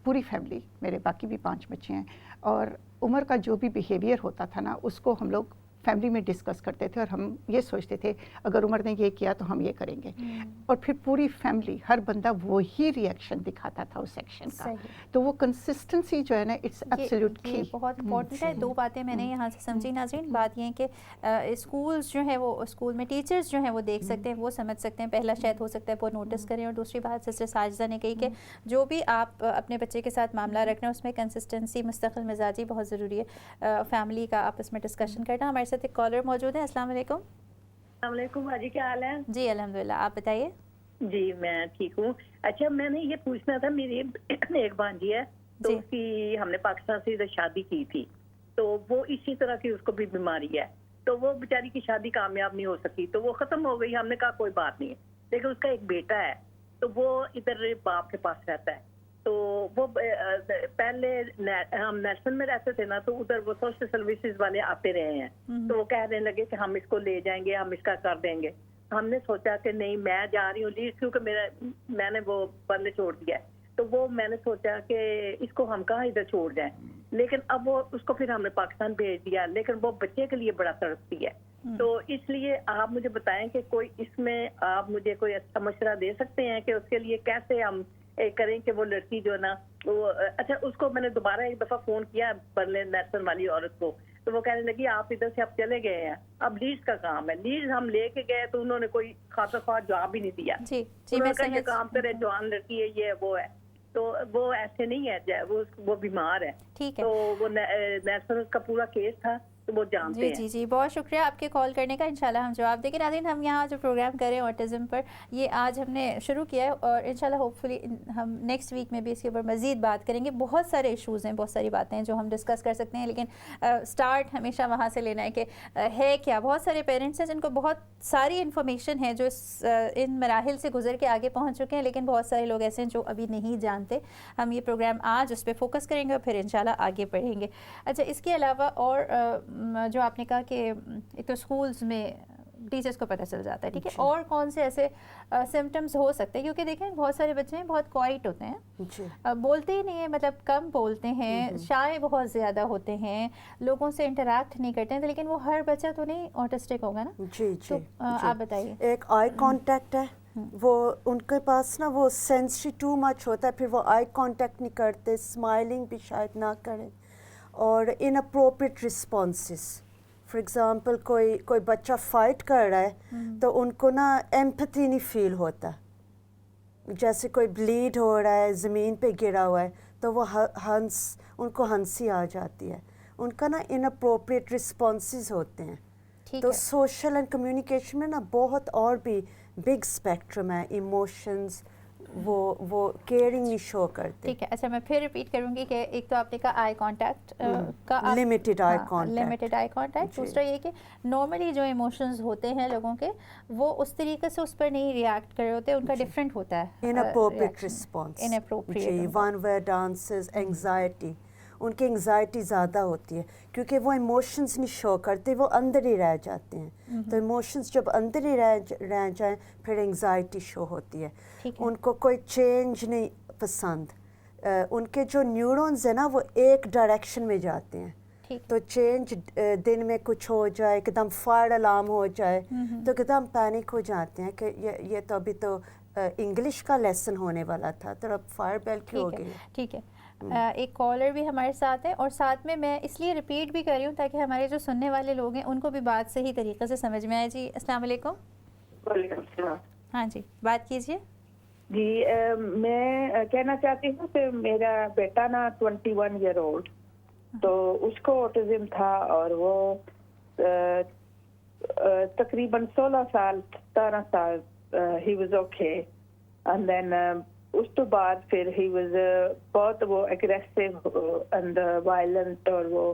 پوری فیملی, میرے باقی بھی 5 بچے ہیں, اور عمر کا جو بھی بیہیویئر ہوتا تھا نا اس کو ہم لوگ فیملی میں ڈسکس کرتے تھے, اور ہم یہ سوچتے تھے اگر عمر نے یہ کیا تو ہم یہ کریں گے, اور پھر پوری فیملی ہر بندہ وہی ری ایکشن دکھاتا تھا اس ایکشن کا. تو وہ کنسسٹنسی جو ہے نا اٹس ایبسلیوٹ کی, بہت امپورٹنٹ ہے. 2 باتیں میں نے یہاں سے سمجھی ناظرین. بات یہ ہے کہ اسکولز جو ہے وہ اسکول میں ٹیچرز جو ہیں وہ دیکھ سکتے ہیں, وہ سمجھ سکتے ہیں, پہلا شاید ہو سکتا ہے وہ نوٹس کریں. اور دوسری بات سسٹر ساجدہ نے کہی کہ جو بھی آپ اپنے بچے کے ساتھ معاملہ رکھ رہے ہیں اس میں کنسسٹنسی, مستقل مزاجی بہت ضروری ہے. فیملی کا آپس میں ڈسکشن کرنا. ہمارے ساتھ ایک کالر موجود ہے. السلام علیکم. السلام علیکم باجی, کیا حال ہے؟ جی الحمدللہ, آپ بتائیے. جی میں ٹھیک ہوں. اچھا میں نے یہ پوچھنا تھا, میری ایک بھانجی ہے تو اس کی ہم نے پاکستان سے ادھر شادی کی تھی, تو وہ اسی طرح کی اس کو بھی بیماری ہے, تو وہ بیچاری کی شادی کامیاب نہیں ہو سکی, تو وہ ختم ہو گئی. ہم نے کہا کوئی بات نہیں ہے, لیکن اس کا ایک بیٹا ہے تو وہ ادھر باپ کے پاس رہتا ہے. تو وہ پہلے ہم نیشنل میں رہتے تھے نا, تو ادھر وہ سوشل سروسز والے آتے رہے ہیں, تو وہ کہنے لگے کہ ہم اس کو لے جائیں گے, ہم اس کا کر دیں گے. ہم نے سوچا کہ نہیں میں جا رہی ہوں لیڈ, کیونکہ میں نے وہ بندے چھوڑ دیا ہے, تو وہ میں نے سوچا کہ اس کو ہم کہاں ادھر چھوڑ جائیں. لیکن اب وہ اس کو پھر ہم نے پاکستان بھیج دیا, لیکن وہ بچے کے لیے بڑا تڑپتی ہے. تو اس لیے آپ مجھے بتائیں کہ کوئی اس میں آپ مجھے کوئی اچھا مشورہ دے سکتے ہیں کہ اس کے لیے کیسے ہم کریں کہ وہ لڑکی جو ہے نا وہ, اچھا اس کو میں نے دوبارہ ایک دفعہ فون کیا برلے نیلسن والی عورت کو, تو وہ کہنے لگی آپ ادھر سے اب چلے گئے ہیں, اب لیڈز کا کام ہے. لیڈز ہم لے کے گئے تو انہوں نے کوئی خاصا خواہ جواب ہی نہیں دیا. انہوں نے کہا یہ کام کرے, جوان لڑکی ہے, یہ وہ ہے. تو وہ ایسے نہیں ہے, وہ بیمار ہے. تو وہ نیلسن کا پورا کیس تھا, تو وہ جانتے ہیں. جی جی بہت شکریہ آپ کے کال کرنے کا. انشاءاللہ ہم جواب دیں گے. ناظرین ہم یہاں جو پروگرام کریں آٹزم پر, یہ آج ہم نے شروع کیا ہے, اور انشاءاللہ ہوپ فلی ہم نیکسٹ ویک میں بھی اس کے اوپر مزید بات کریں گے. بہت سارے ایشوز ہیں, بہت ساری باتیں ہیں جو ہم ڈسکس کر سکتے ہیں, لیکن سٹارٹ ہمیشہ وہاں سے لینا ہے کہ ہے کیا. بہت سارے پیرنٹس ہیں جن کو بہت ساری انفارمیشن ہے جو ان مراحل سے گزر کے آگے پہنچ چکے ہیں, لیکن بہت سارے لوگ ایسے ہیں جو ابھی نہیں جانتے. ہم یہ پروگرام آج اس پہ فوکس کریں گے اور پھر انشاءاللہ آگے بڑھیں گے. اچھا اس کے علاوہ اور جو آپ نے کہا کہ ایک تو اسکولز میں ٹیچرس کو پتہ چل جاتا ہے, ٹھیک ہے, اور کون سے ایسے سمٹمز ہو سکتے ہیں, کیونکہ دیکھیں بہت سارے بچے ہیں بہت کوائٹ ہوتے ہیں, بولتے ہی نہیں ہیں, مطلب کم بولتے ہیں, شائع بہت زیادہ ہوتے ہیں, لوگوں سے انٹریکٹ نہیں کرتے ہیں, لیکن وہ ہر بچہ تو نہیں آٹسٹک ہوگا نا. جی جی آپ بتائیے. ایک آئی کانٹیکٹ ہے, وہ ان کے پاس نا وہ سینسری ٹو مچ ہوتا ہے, پھر وہ آئی کانٹیکٹ نہیں کرتے, اسمائلنگ بھی شاید نہ کریں, اور ان اپروپریٹ رسپانسز. فار ایگزامپل کوئی بچہ فائٹ کر رہا ہے تو ان کو نا ایمپتھی نہیں فیل ہوتا, جیسے کوئی بلیڈ ہو رہا ہے, زمین پہ گرا ہوا ہے, تو وہ ان کو ہنسی آ جاتی ہے. ان کا نا ان اپروپریٹ رسپانسز ہوتے ہیں. تو سوشل اینڈ کمیونیکیشن میں نا بہت اور بھی بگ اسپیکٹرم ہے. ایموشنز وہ کیئرنگ نہیں شو کرتے. ٹھیک ہے. اچھا میں پھر ریپیٹ کروں گی کہ ایک تو آپ نے کہا آئی کانٹیکٹ کا, لمیٹڈ آئی کانٹیکٹ. دوسرا یہ کہ نارملی جو ایموشنز ہوتے ہیں لوگوں کے وہ اس طریقے سے اس پر نہیں ریئیکٹ کر رہے ہوتے, ان کا ڈفرینٹ ہوتا ہے. اناپروپریٹ رسپانس, جی, ون ورڈ آنسرز, اینگزائٹی. ان کی انگزائٹی زیادہ ہوتی ہے کیونکہ وہ ایموشنز نہیں شو کرتے, وہ اندر ہی رہ جاتے ہیں. تو ایموشنز جب اندر ہی رہ جائیں پھر انگزائٹی شو ہوتی ہے. ان کو کوئی چینج نہیں پسند. ان کے جو نیورونز ہیں نا وہ ایک ڈائریکشن میں جاتے ہیں. تو چینج دن میں کچھ ہو جائے, ایک دم فائر الارم ہو جائے تو ایک دم پینک ہو جاتے ہیں کہ یہ تو ابھی تو انگلش کا لیسن ہونے والا تھا, تو اب فائر بیل کیوں ہو گئی. ٹھیک ہے. ایک کالر بھی ہمارے ساتھ ہے, اور ساتھ میں اس لیے ریپیٹ بھی کر رہی ہوں تاکہ ہمارے جو سننے والے لوگ ہیں ان کو بھی بات صحیح طریقے سے سمجھ میں آئے. جی السلام علیکم. وعلیکم السلام. ہاں جی بات کیجیے. جی میں کہنا چاہتی ہوں کہ میرا بیٹا نا 21 ایئر اولڈ, تو اس کو آٹزم تھا, اور وہ تقریباً 16 سال 17 سال he was okay, and then اس تو بعد پھر ہی واز بہت وہ اگریسو اینڈ وائلنٹ, اور وہ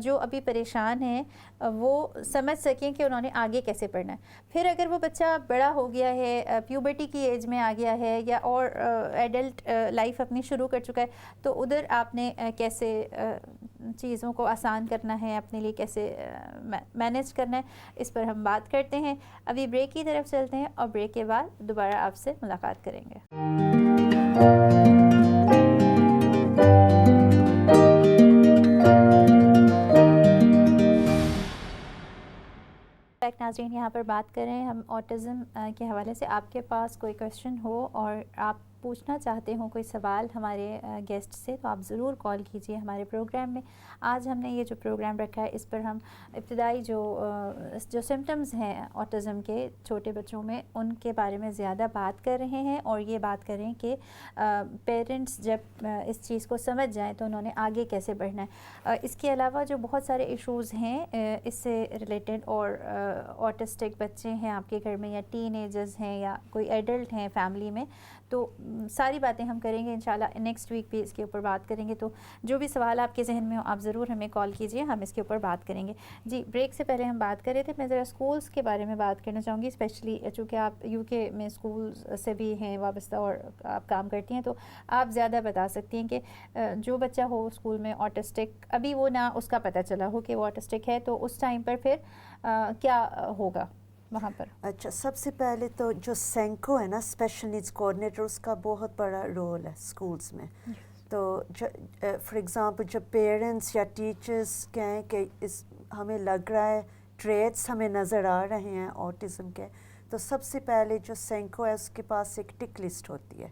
جو ابھی پریشان ہیں وہ سمجھ سکیں کہ انہوں نے آگے کیسے پڑھنا ہے. پھر اگر وہ بچہ بڑا ہو گیا ہے, پیوبرٹی کی ایج میں آ گیا ہے یا اور ایڈلٹ لائف اپنی شروع کر چکا ہے, تو ادھر آپ نے کیسے چیزوں کو آسان کرنا ہے, اپنے لیے کیسے مینیج کرنا ہے, اس پر ہم بات کرتے ہیں. ابھی بریک کی طرف چلتے ہیں اور بریک کے بعد دوبارہ آپ سے ملاقات کریں گے. ناظرین, یہاں پر بات کریں ہم آٹزم کے حوالے سے. آپ کے پاس کوئی کویشچن ہو اور آپ پوچھنا چاہتے ہوں کوئی سوال ہمارے گیسٹ سے, تو آپ ضرور کال کیجئے ہمارے پروگرام میں. آج ہم نے یہ جو پروگرام رکھا ہے اس پر ہم ابتدائی جو سمٹمز ہیں آٹزم کے چھوٹے بچوں میں, ان کے بارے میں زیادہ بات کر رہے ہیں, اور یہ بات کریں کہ پیرنٹس جب اس چیز کو سمجھ جائیں تو انہوں نے آگے کیسے بڑھنا ہے. اس کے علاوہ جو بہت سارے ایشوز ہیں اس سے ریلیٹڈ, اور آٹسٹک بچے ہیں آپ کے گھر میں یا ٹین ایجرز ہیں یا کوئی ایڈلٹ ہیں فیملی میں, تو ساری باتیں ہم کریں گے انشاءاللہ. نیکسٹ ویک بھی اس کے اوپر بات کریں گے. تو جو بھی سوال آپ کے ذہن میں ہو آپ ضرور ہمیں کال کیجئے, ہم اس کے اوپر بات کریں گے. جی, بریک سے پہلے ہم بات کر رہے تھے, میں ذرا اسکولس کے بارے میں بات کرنا چاہوں گی, اسپیشلی چونکہ آپ یو کے میں اسکولس سے بھی ہیں وابستہ اور آپ کام کرتی ہیں, تو آپ زیادہ بتا سکتی ہیں کہ جو بچہ ہو اسکول میں آٹسٹک, ابھی وہ نہ اس کا پتہ چلا ہو کہ وہ آٹسٹک ہے, تو اس ٹائم پر پھر کیا ہوگا وہاں پر؟ اچھا, سب سے پہلے تو جو سینکو ہے نا, اسپیشل نیڈس کوآرڈینیٹر, اس کا بہت بڑا رول ہے اسکولس میں. تو فار ایگزامپل جب پیرنٹس یا ٹیچرس کہیں کہ ہمیں لگ رہا ہے ٹریٹس ہمیں نظر آ رہے ہیں آٹزم کے, تو سب سے پہلے جو سینکو ہے اس کے پاس ایک ٹک لسٹ ہوتی ہے.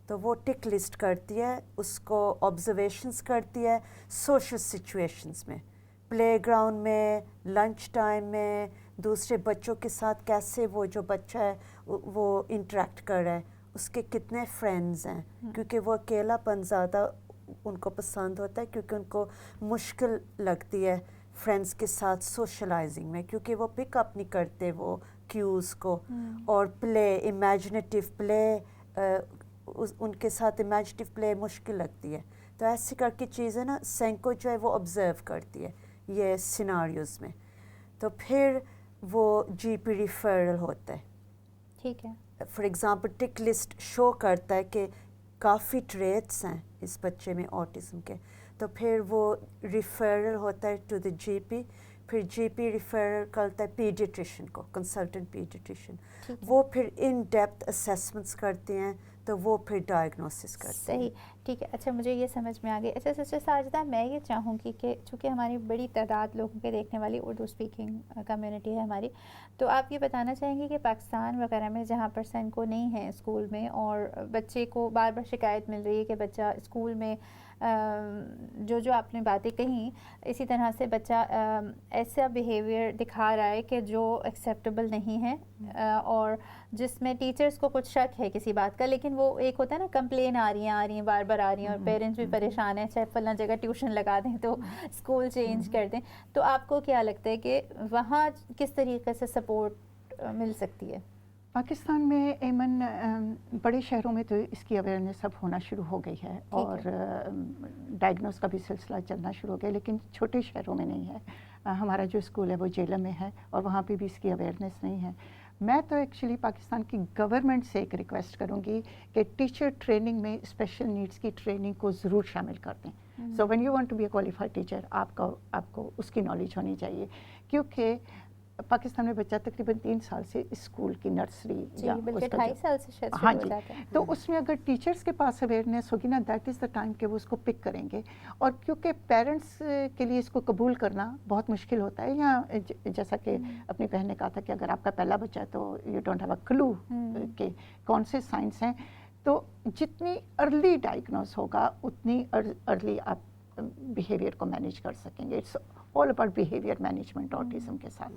تو وہ ٹک لسٹ کرتی ہے, اس کو آبزرویشنس کرتی ہے سوشل سچویشنس میں, پلے گراؤنڈ میں, لنچ ٹائم میں, دوسرے بچوں کے ساتھ کیسے وہ جو بچہ ہے وہ انٹریکٹ کر رہا ہے, اس کے کتنے فرینڈز ہیں, کیونکہ وہ اکیلا پن زیادہ ان کو پسند ہوتا ہے, کیونکہ ان کو مشکل لگتی ہے فرینڈز کے ساتھ سوشلائزنگ میں, کیونکہ وہ پک اپ نہیں کرتے وہ کیوز کو. اور پلے, امیجنیٹو پلے, ان کے ساتھ امیجنیٹو پلے مشکل لگتی ہے. تو ایسی کر کے چیزیں نا سینکو جو ہے وہ آبزرو کرتی ہے یہ سیناریوز میں. تو پھر وہ جی پی ریفرل ہوتا ہے. ٹھیک ہے. فار ایگزامپل ٹک لسٹ شو کرتا ہے کہ کافی ٹریٹس ہیں اس بچے میں آٹزم کے, تو پھر وہ ریفرل ہوتا ہے ٹو دی جی پی. پھر جی پی ریفرل کرتا ہے پیڈیٹریشن کو, کنسلٹنٹ پیڈیٹریشن. وہ پھر ان ڈیپتھ اسیسمنٹس کرتے ہیں, تو وہ پھر ڈائگنوسس کرتے ہیں. صحیح, ٹھیک ہے. اچھا, مجھے یہ سمجھ میں آ گئی. اچھا سسٹر ساجدہ, میں یہ چاہوں گی کہ چونکہ ہماری بڑی تعداد لوگوں کے دیکھنے والی اردو اسپیکنگ کمیونٹی ہے ہماری, تو آپ یہ بتانا چاہیں گے کہ پاکستان وغیرہ میں جہاں پر سینکو نہیں ہے اسکول میں, اور بچے کو بار بار شکایت مل رہی ہے کہ بچہ اسکول میں جو آپ نے باتیں کہیں, اسی طرح سے بچہ ایسا بیہیویئر دکھا رہا ہے کہ جو ایکسیپٹیبل نہیں ہے, اور جس میں ٹیچرز کو کچھ شک ہے کسی بات کا, لیکن وہ ایک ہوتا ہے نا کمپلین آ رہی ہیں بار بار آ رہی ہیں, اور پیرنٹس بھی پریشان ہیں, چاہے فلاں جگہ ٹیوشن لگا دیں تو اسکول چینج کر دیں. تو آپ کو کیا لگتا ہے کہ وہاں کس طریقے سے سپورٹ مل سکتی ہے؟ پاکستان میں ایمن بڑے شہروں میں تو اس کی اویئرنیس اب ہونا شروع ہو گئی ہے, اور ڈائگنوز کا بھی سلسلہ چلنا شروع ہو گیا, لیکن چھوٹے شہروں میں نہیں ہے. ہمارا جو اسکول ہے وہ جیلم میں ہے, اور وہاں پہ بھی اس کی اویئرنیس نہیں ہے. میں تو ایکچولی پاکستان کی گورنمنٹ سے ایک ریکویسٹ کروں گی کہ ٹیچر ٹریننگ میں اسپیشل نیڈس کی ٹریننگ کو ضرور شامل کر دیں. So when you want to be a qualified teacher, آپ کو اس کی نالج ہونی چاہیے, کیونکہ پاکستان میں بچہ تقریباً 3 سال سے اسکول کی نرسری یا بلکہ 2.5 سال سے شاید ہاں شروع ہو جی, جاتا ہے. تو اس میں اگر ٹیچرس کے پاس اویئرنیس ہوگی نا, دیٹ از دا ٹائم کہ وہ اس کو پک کریں گے. اور کیونکہ پیرنٹس کے لیے اس کو قبول کرنا بہت مشکل ہوتا ہے, یا جیسا کہ اپنی بہن نے کہا تھا کہ اگر آپ کا پہلا بچہ ہے تو یو ڈونٹ ہیو اے کلو کہ کون سے سائنس ہیں. تو جتنی ارلی ڈائگنوز ہوگا اتنی ارلی آپ بیہیویئر کو مینیج کر سکیں گے. It's all about behaviour management autism کے ساتھ.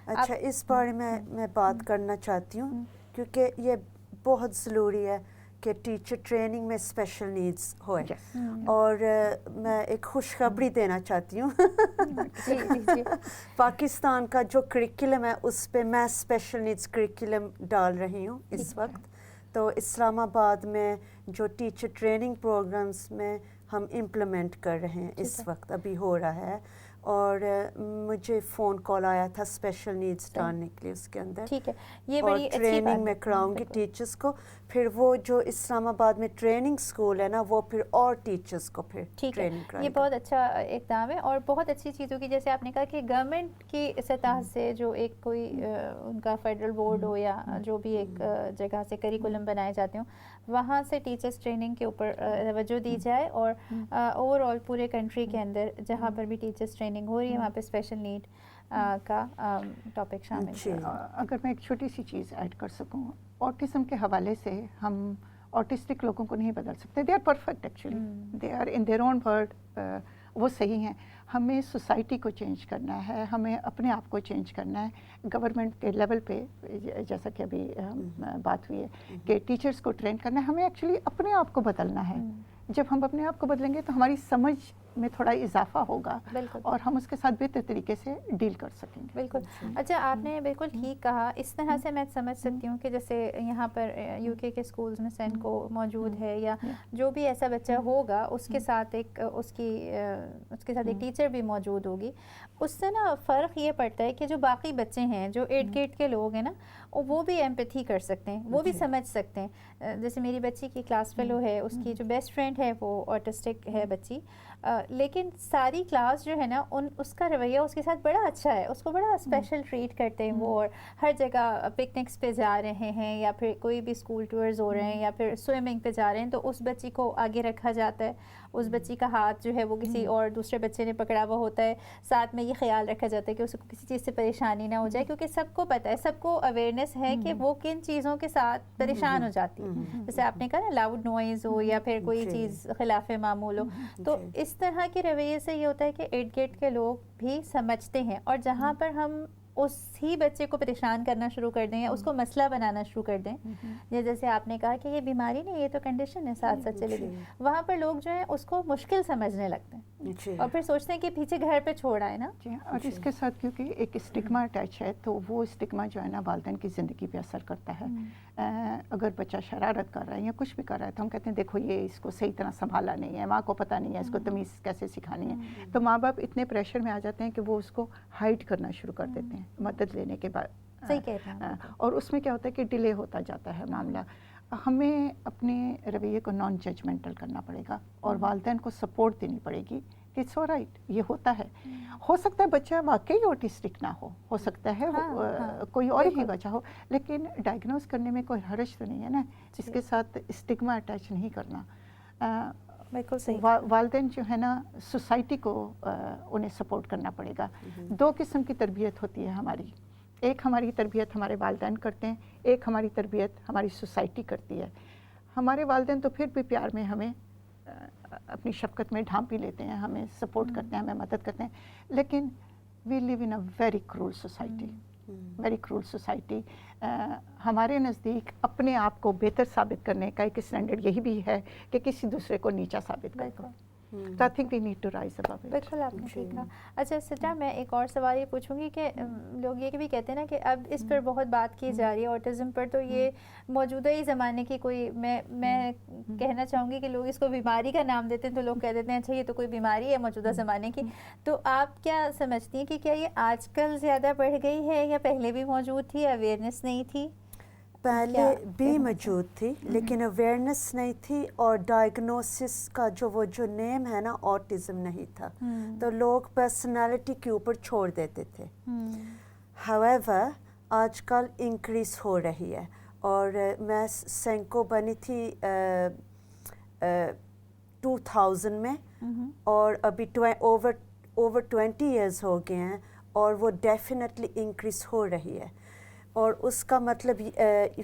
اچھا, اس بارے میں بات کرنا چاہتی ہوں, کیونکہ یہ بہت ضروری ہے کہ ٹیچر ٹریننگ میں اسپیشل نیڈس ہوئے. اور میں ایک خوشخبری دینا چاہتی ہوں. پاکستان کا جو کریکولم ہے اس پہ میں اسپیشل نیڈس کریکولم ڈال رہی ہوں اس وقت. تو اسلام آباد میں جو ٹیچر ٹریننگ پروگرامس میں ہم امپلیمنٹ کر رہے ہیں اس وقت، ابھی ہو رہا ہے. اور مجھے فون کال آیا تھا اسپیشل نیڈس ڈالنے کے لیے اس کے اندر. ٹھیک ہے، یہ اور بڑی اچھی ٹریننگ بات میں کراؤں گی ٹیچرس کو. پھر وہ جو اسلام آباد میں ٹریننگ اسکول ہے نا، وہ پھر اور ٹیچرس کو پھر ٹریننگ کرائے گا. یہ بہت اچھا اقدام ہے اور بہت اچھی چیز ہوگی. جیسے آپ نے کہا کہ گورنمنٹ کی سطح سے جو ایک کوئی ان کا فیڈرل بورڈ ہو یا جو بھی ایک جگہ سے کریکولم بنائے جاتے ہوں، وہاں سے ٹیچرس ٹریننگ کے اوپر توجہ دی جائے اور اوور آل پورے کنٹری کے اندر جہاں پر بھی ٹیچرس ٹریننگ ہو رہی ہے وہاں پہ اسپیشل نیڈ کا ٹاپک شامل ہے. اگر میں ایک چھوٹی سی چیز ایڈ کر سکوں، آٹزم کے حوالے سے ہم آٹسٹک لوگوں کو نہیں بدل سکتے. They are perfect actually, they are in their own world, وہ صحیح ہیں. ہمیں سوسائٹی کو چینج کرنا ہے، ہمیں اپنے آپ کو چینج کرنا ہے. گورنمنٹ کے لیول پہ جیسا کہ ابھی بات ہوئی ہے کہ ٹیچرس کو ٹرین کرنا ہے، ہمیں ایکچولی اپنے آپ کو بدلنا ہے. جب ہم اپنے آپ کو بدلیں گے تو ہماری سمجھ میں تھوڑا اضافہ ہوگا اور ہم اس کے ساتھ بہتر طریقے سے ڈیل کر سکیں گے. بالکل. اچھا، آپ نے بالکل ٹھیک کہا. اس طرح سے میں سمجھ سکتی ہوں کہ جیسے یہاں پر یو کے اسکولز میں سینکو موجود ہے یا جو بھی ایسا بچہ ہوگا اس کے ساتھ ایک اس کے ساتھ ایک ٹیچر بھی موجود ہوگی. اس سے نا فرق یہ پڑتا ہے کہ جو باقی بچے ہیں جو 8 گریڈ کے لوگ ہیں نا، وہ بھی ایمپیتھی کر سکتے ہیں، وہ بھی سمجھ سکتے ہیں. جیسے میری بچی کی کلاس فیلو ہے، اس کی جو بیسٹ فرینڈ ہے وہ آٹسٹک ہے بچی، لیکن ساری کلاس جو ہے نا اس کا رویہ اس کے ساتھ بڑا اچھا ہے. اس کو بڑا اسپیشل ٹریٹ کرتے ہیں وہ، اور ہر جگہ پکنکس پہ جا رہے ہیں یا پھر کوئی بھی اسکول ٹورز ہو رہے ہیں یا پھر سوئمنگ پہ جا رہے ہیں تو اس بچی کو آگے رکھا جاتا ہے. اس بچی کا ہاتھ جو ہے وہ کسی اور دوسرے بچے نے پکڑا ہوا ہوتا ہے. ساتھ میں یہ خیال رکھا جاتا ہے کہ اس کو کسی چیز سے پریشانی نہ ہو جائے، کیونکہ سب کو پتہ ہے، سب کو اویئرنیس ہے کہ وہ کن چیزوں کے ساتھ پریشان ہو جاتی ہے. جیسے آپ نے کہا نا، لاؤڈ نوائز ہو یا پھر کوئی چیز خلاف معمول ہو. تو اس طرح کے رویے سے یہ ہوتا ہے کہ 8 گریڈ کے لوگ بھی سمجھتے ہیں، اور جہاں پر ہم اس ہی بچے کو پریشان کرنا شروع کر دیں یا اس کو مسئلہ بنانا شروع کر دیں، جیسے آپ نے کہا کہ یہ بیماری نہیں، یہ تو کنڈیشن ہے، ساتھ ساتھ چلے گی، وہاں پر لوگ جو ہیں اس کو مشکل سمجھنے لگتے ہیں اور پھر سوچتے ہیں کہ پیچھے گھر پہ چھوڑ آئے نا. اور اس کے ساتھ کیونکہ ایک اسٹگما اٹیچ ہے تو وہ اسٹگما جو ہے نا والدین کی زندگی پہ اثر کرتا ہے. اگر بچہ شرارت کر رہا ہے یا کچھ بھی کر رہا ہے تو ہم کہتے ہیں دیکھو یہ اس کو صحیح طرح سنبھالا نہیں ہے، ماں کو پتہ نہیں ہے اس کو تمیز کیسے سکھانی ہے. تو ماں باپ اتنے پریشر میں آ جاتے ہیں کہ وہ اس کو ہائڈ کرنا شروع کر دیتے ہیں مدد لینے کے بعد. صحیح کہتے ہیں. اور اس میں کیا ہوتا ہے کہ ڈیلے ہوتا جاتا ہے معاملہ. ہمیں اپنے رویے کو نان ججمنٹل کرنا پڑے گا اور والدین کو سپورٹ دینی پڑے گی کہ اٹس آلرائٹ، یہ ہوتا ہے. ہو سکتا ہے بچہ واقعی آٹسٹک نہ ہو سکتا ہے کوئی اور ہی وجہ ہو، لیکن ڈائگنوز کرنے میں کوئی حرج تو نہیں ہے نا. اس کے ساتھ اسٹگما اٹیچ نہیں کرنا. بالکل صحیح. والدین جو ہے نا سوسائٹی کو انہیں سپورٹ کرنا پڑے گا. 2 قسم کی تربیت ہوتی ہے ہماری. ایک ہماری تربیت ہمارے والدین کرتے ہیں، ایک ہماری تربیت ہماری سوسائٹی کرتی ہے. ہمارے والدین تو پھر بھی پیار میں ہمیں اپنی شفقت میں ڈھانپ ہی لیتے ہیں، ہمیں سپورٹ کرتے ہیں، ہمیں مدد کرتے ہیں. لیکن we live in a very cruel society, very cruel society. ہمارے نزدیک اپنے آپ کو بہتر ثابت کرنے کا ایک اسٹینڈرڈ یہی بھی ہے کہ کسی دوسرے کو نیچا ثابت کریں. So I think we need to rise above it. بالکل آپ نے ٹھیک کہا. اچھا سٹا، میں ایک اور سوال یہ پوچھوں گی کہ لوگ یہ بھی کہتے ہیں نا کہ اب اس پر بہت بات کی جا رہی ہے آٹزم پر، تو یہ موجودہ ہی زمانے کی کوئی، میں کہنا چاہوں گی کہ لوگ اس کو بیماری کا نام دیتے ہیں تو لوگ کہہ دیتے ہیں اچھا یہ تو کوئی بیماری ہے موجودہ زمانے کی. تو آپ کیا سمجھتی ہیں کہ کیا یہ آج کل زیادہ بڑھ گئی ہے یا پہلے بھی موجود تھی، اویئرنیس نہیں تھی؟ پہلے بھی موجود تھی لیکن اویئرنیس نہیں تھی، اور ڈائگنوسس کا جو نیم ہے نا آٹزم نہیں تھا، تو لوگ پرسنالٹی کے اوپر چھوڑ دیتے تھے. however آج کل انکریز ہو رہی ہے، اور میں سینکو بنی تھی 2000 میں، اور ابھی اوور 20 ایئرز ہو گئے ہیں، اور وہ ڈیفینیٹلی انکریز ہو رہی ہے. اور اس کا مطلب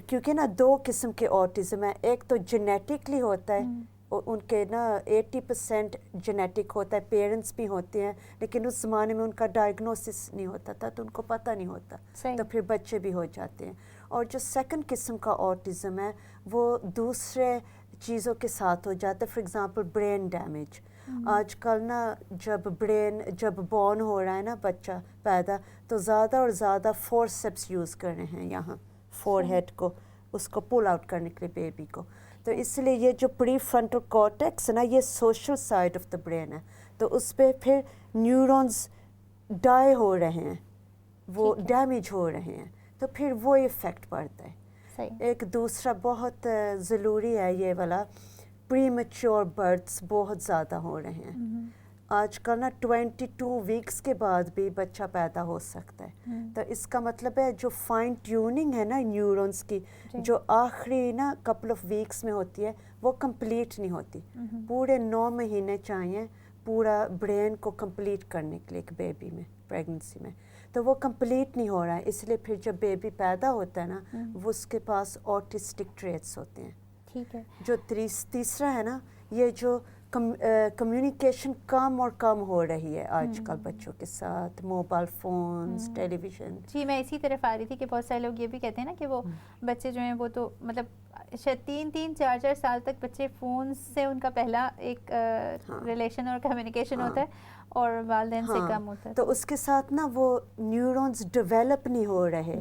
کیونکہ نا 2 قسم کے آٹزم ہیں. ایک تو جینیٹکلی ہوتا ہے، ان کے نا 80% جینیٹک ہوتا ہے، پیرنٹس بھی ہوتے ہیں، لیکن اس زمانے میں ان کا ڈائگنوسس نہیں ہوتا تھا تو ان کو پتہ نہیں ہوتا، تو پھر بچے بھی ہو جاتے ہیں. اور جو سیکنڈ قسم کا آٹزم ہے وہ دوسرے چیزوں کے ساتھ ہو جاتا ہے. For example brain damage. آج کل نا جب بورن ہو رہا ہے نا بچہ پیدا، تو زیادہ اور زیادہ فورسیپس یوز کر رہے ہیں یہاں فور ہیڈ کو، اس کو پل آؤٹ کرنے کے لیے بیبی کو. تو اس لیے یہ جو پری فرنٹل کارٹیکس ہے نا یہ social side of the brain ہے, تو اس پہ پھر نیورونز ڈائی ہو رہے ہیں, وہ ڈیمیج ہو رہے ہیں, تو پھر وہ افیکٹ پڑتا ہے. ایک دوسرا بہت ضروری ہے یہ والا, پری میچور برتھس بہت زیادہ ہو رہے ہیں آج کل نا. 22 ویکس کے بعد بھی بچہ پیدا ہو سکتا ہے. تو اس کا مطلب ہے جو فائن ٹیوننگ ہے نا نیورونز کی, جو آخری نا کپل آف ویکس میں ہوتی ہے وہ کمپلیٹ نہیں ہوتی. پورے 9 مہینے چاہیے پورا برین کو کمپلیٹ کرنے کے لیے ایک بیبی میں, پریگننسی میں, تو وہ کمپلیٹ نہیں ہو رہا ہے. اس لیے پھر جب بیبی پیدا ہوتا ہے نا وہ اس کے پاس آٹسٹک ٹریٹس ہوتے ہیں. ٹھیک ہے. جو تیسرا ہے نا, یہ جو کمیونیکیشن کم اور کم ہو رہی ہے آج کل بچوں کے ساتھ, موبائل فونز, ٹیلی ویژن. جی میں اسی طرف آ رہی تھی کہ بہت سارے لوگ یہ بھی کہتے ہیں نا کہ وہ بچے جو ہیں وہ تو مطلب 3-4 سال تک بچے فون سے ان کا پہلا ایک ریلیشن اور کمیونیکیشن ہوتا ہے اور والدین سے کم ہوتا ہے. تو اس کے ساتھ نا وہ نیورونز ڈیولپ نہیں ہو رہے,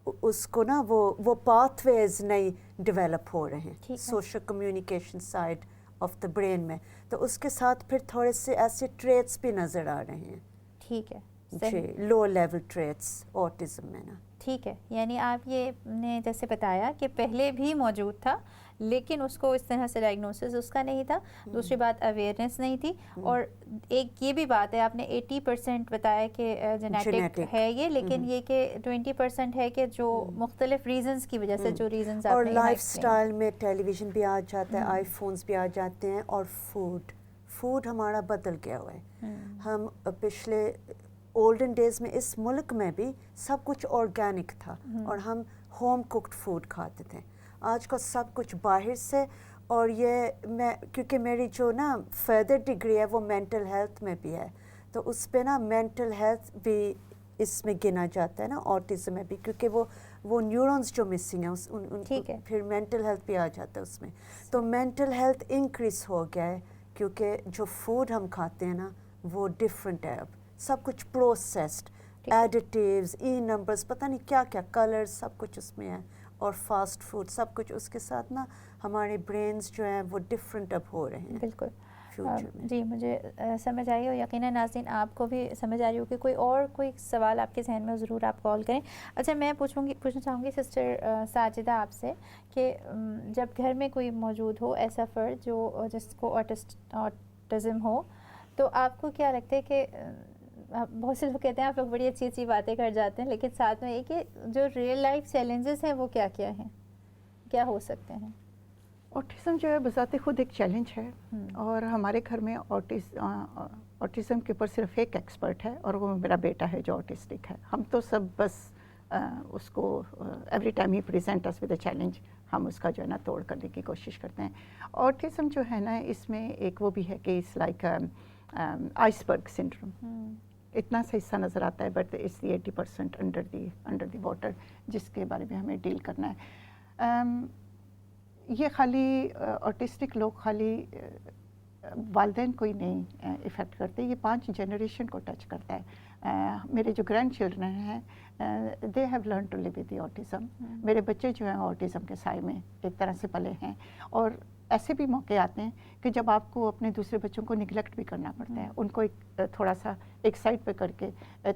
اس کو نا وہ پاتھ ویز نہیں ڈیولپ ہو رہے ہیں social communication side of the brain میں. تو اس کے ساتھ پھر تھوڑے سے ایسے ٹریٹس بھی نظر آ رہے ہیں. ٹھیک ہے جی, لو لیول ٹریٹس آٹزم میں نا. ٹھیک ہے, یعنی آپ یہ نے جیسے بتایا کہ پہلے بھی موجود تھا لیکن اس کو اس طرح سے ڈائگنوسس اس کا نہیں تھا. دوسری بات اویئرنیس نہیں تھی, اور ایک یہ بھی بات ہے آپ نے 80% بتایا کہ جینیٹک ہے یہ, لیکن یہ کہ 20% ہے کہ جو مختلف ریزنز کی وجہ سے جو ریزنز اور لائف سٹائل میں ٹیلی ویژن بھی آ جاتا ہے, آئی فونز بھی آ جاتے ہیں, اور فوڈ ہمارا بدل گیا ہوا ہے. ہم پچھلے اولڈن ڈیز میں اس ملک میں بھی سب کچھ آرگینک تھا اور ہم ہوم کوکڈ فوڈ کھاتے تھے. آج کل سب کچھ باہر سے, اور یہ میں کیونکہ میری جو نا فردر ڈگری ہے وہ مینٹل ہیلتھ میں بھی ہے, تو اس پہ نا مینٹل ہیلتھ بھی اس میں گنا جاتا ہے نا آٹزم میں بھی, کیونکہ وہ نیورونز جو مسنگ ہیں پھر مینٹل ہیلتھ بھی آ جاتا ہے اس میں. تو مینٹل ہیلتھ انکریز ہو گیا ہے کیونکہ جو فوڈ ہم کھاتے ہیں نا وہ ڈفرینٹ ہے. اب سب کچھ پروسیسڈ, ایڈیٹیوز, نمبرز, پتہ نہیں کیا کیا, کلرز, سب کچھ اس میں ہے, اور فاسٹ فوڈ سب کچھ. اس کے ساتھ نا ہمارے برینز جو ہیں وہ ڈفرینٹ اب ہو رہے ہیں. بالکل جی, مجھے سمجھ آئی, اور یقیناً ناظرین آپ کو بھی سمجھ آ رہی ہوگی. کوئی سوال آپ کے ذہن میں ضرور آپ کال کریں. اچھا, میں پوچھنا چاہوں گی سسٹر ساجدہ آپ سے کہ جب گھر میں کوئی موجود ہو ایسا فرد جو جس کو آٹزم ہو, تو آپ کو کیا لگتا ہے کہ بہت سے لوگ کہتے ہیں آپ لوگ بڑی اچھی اچھی باتیں کر جاتے ہیں, لیکن ساتھ میں یہ کہ جو ریئل لائف چیلنجز ہیں وہ کیا کیا ہیں, کیا ہو سکتے ہیں؟ آٹزم جو ہے بذات خود ایک چیلنج ہے, اور ہمارے گھر میں آٹزم کے اوپر صرف ایک ایکسپرٹ ہے, اور وہ میرا بیٹا ہے جو آٹسٹک ہے. ہم تو سب بس اس کو ایوری ٹائم ہی present us with a challenge, ہم اس کا جو ہے نا توڑ کرنے کی کوشش کرتے ہیں. آٹزم جو ہے نا اس میں ایک وہ بھی ہے کہ it's like iceberg syndrome. اتنا سا حصہ نظر آتا ہے, but it's the 80% under the water, جس کے بارے میں ہمیں ڈیل کرنا ہے. یہ خالی آٹسٹک لوگ خالی والدین کو ہی نہیں افیکٹ کرتے, یہ 5 جنریشن کو ٹچ کرتا ہے. میرے جو گرینڈ چلڈرن ہیں they have learn to live with the autism. میرے بچے جو ہیں آٹزم کے سائے میں ایک طرح سے پلے ہیں, اور ایسے بھی موقع آتے ہیں کہ جب آپ کو اپنے دوسرے بچوں کو نگلیکٹ بھی کرنا پڑتا ہے, ان کو ایک تھوڑا سا ایک سائڈ پہ کر کے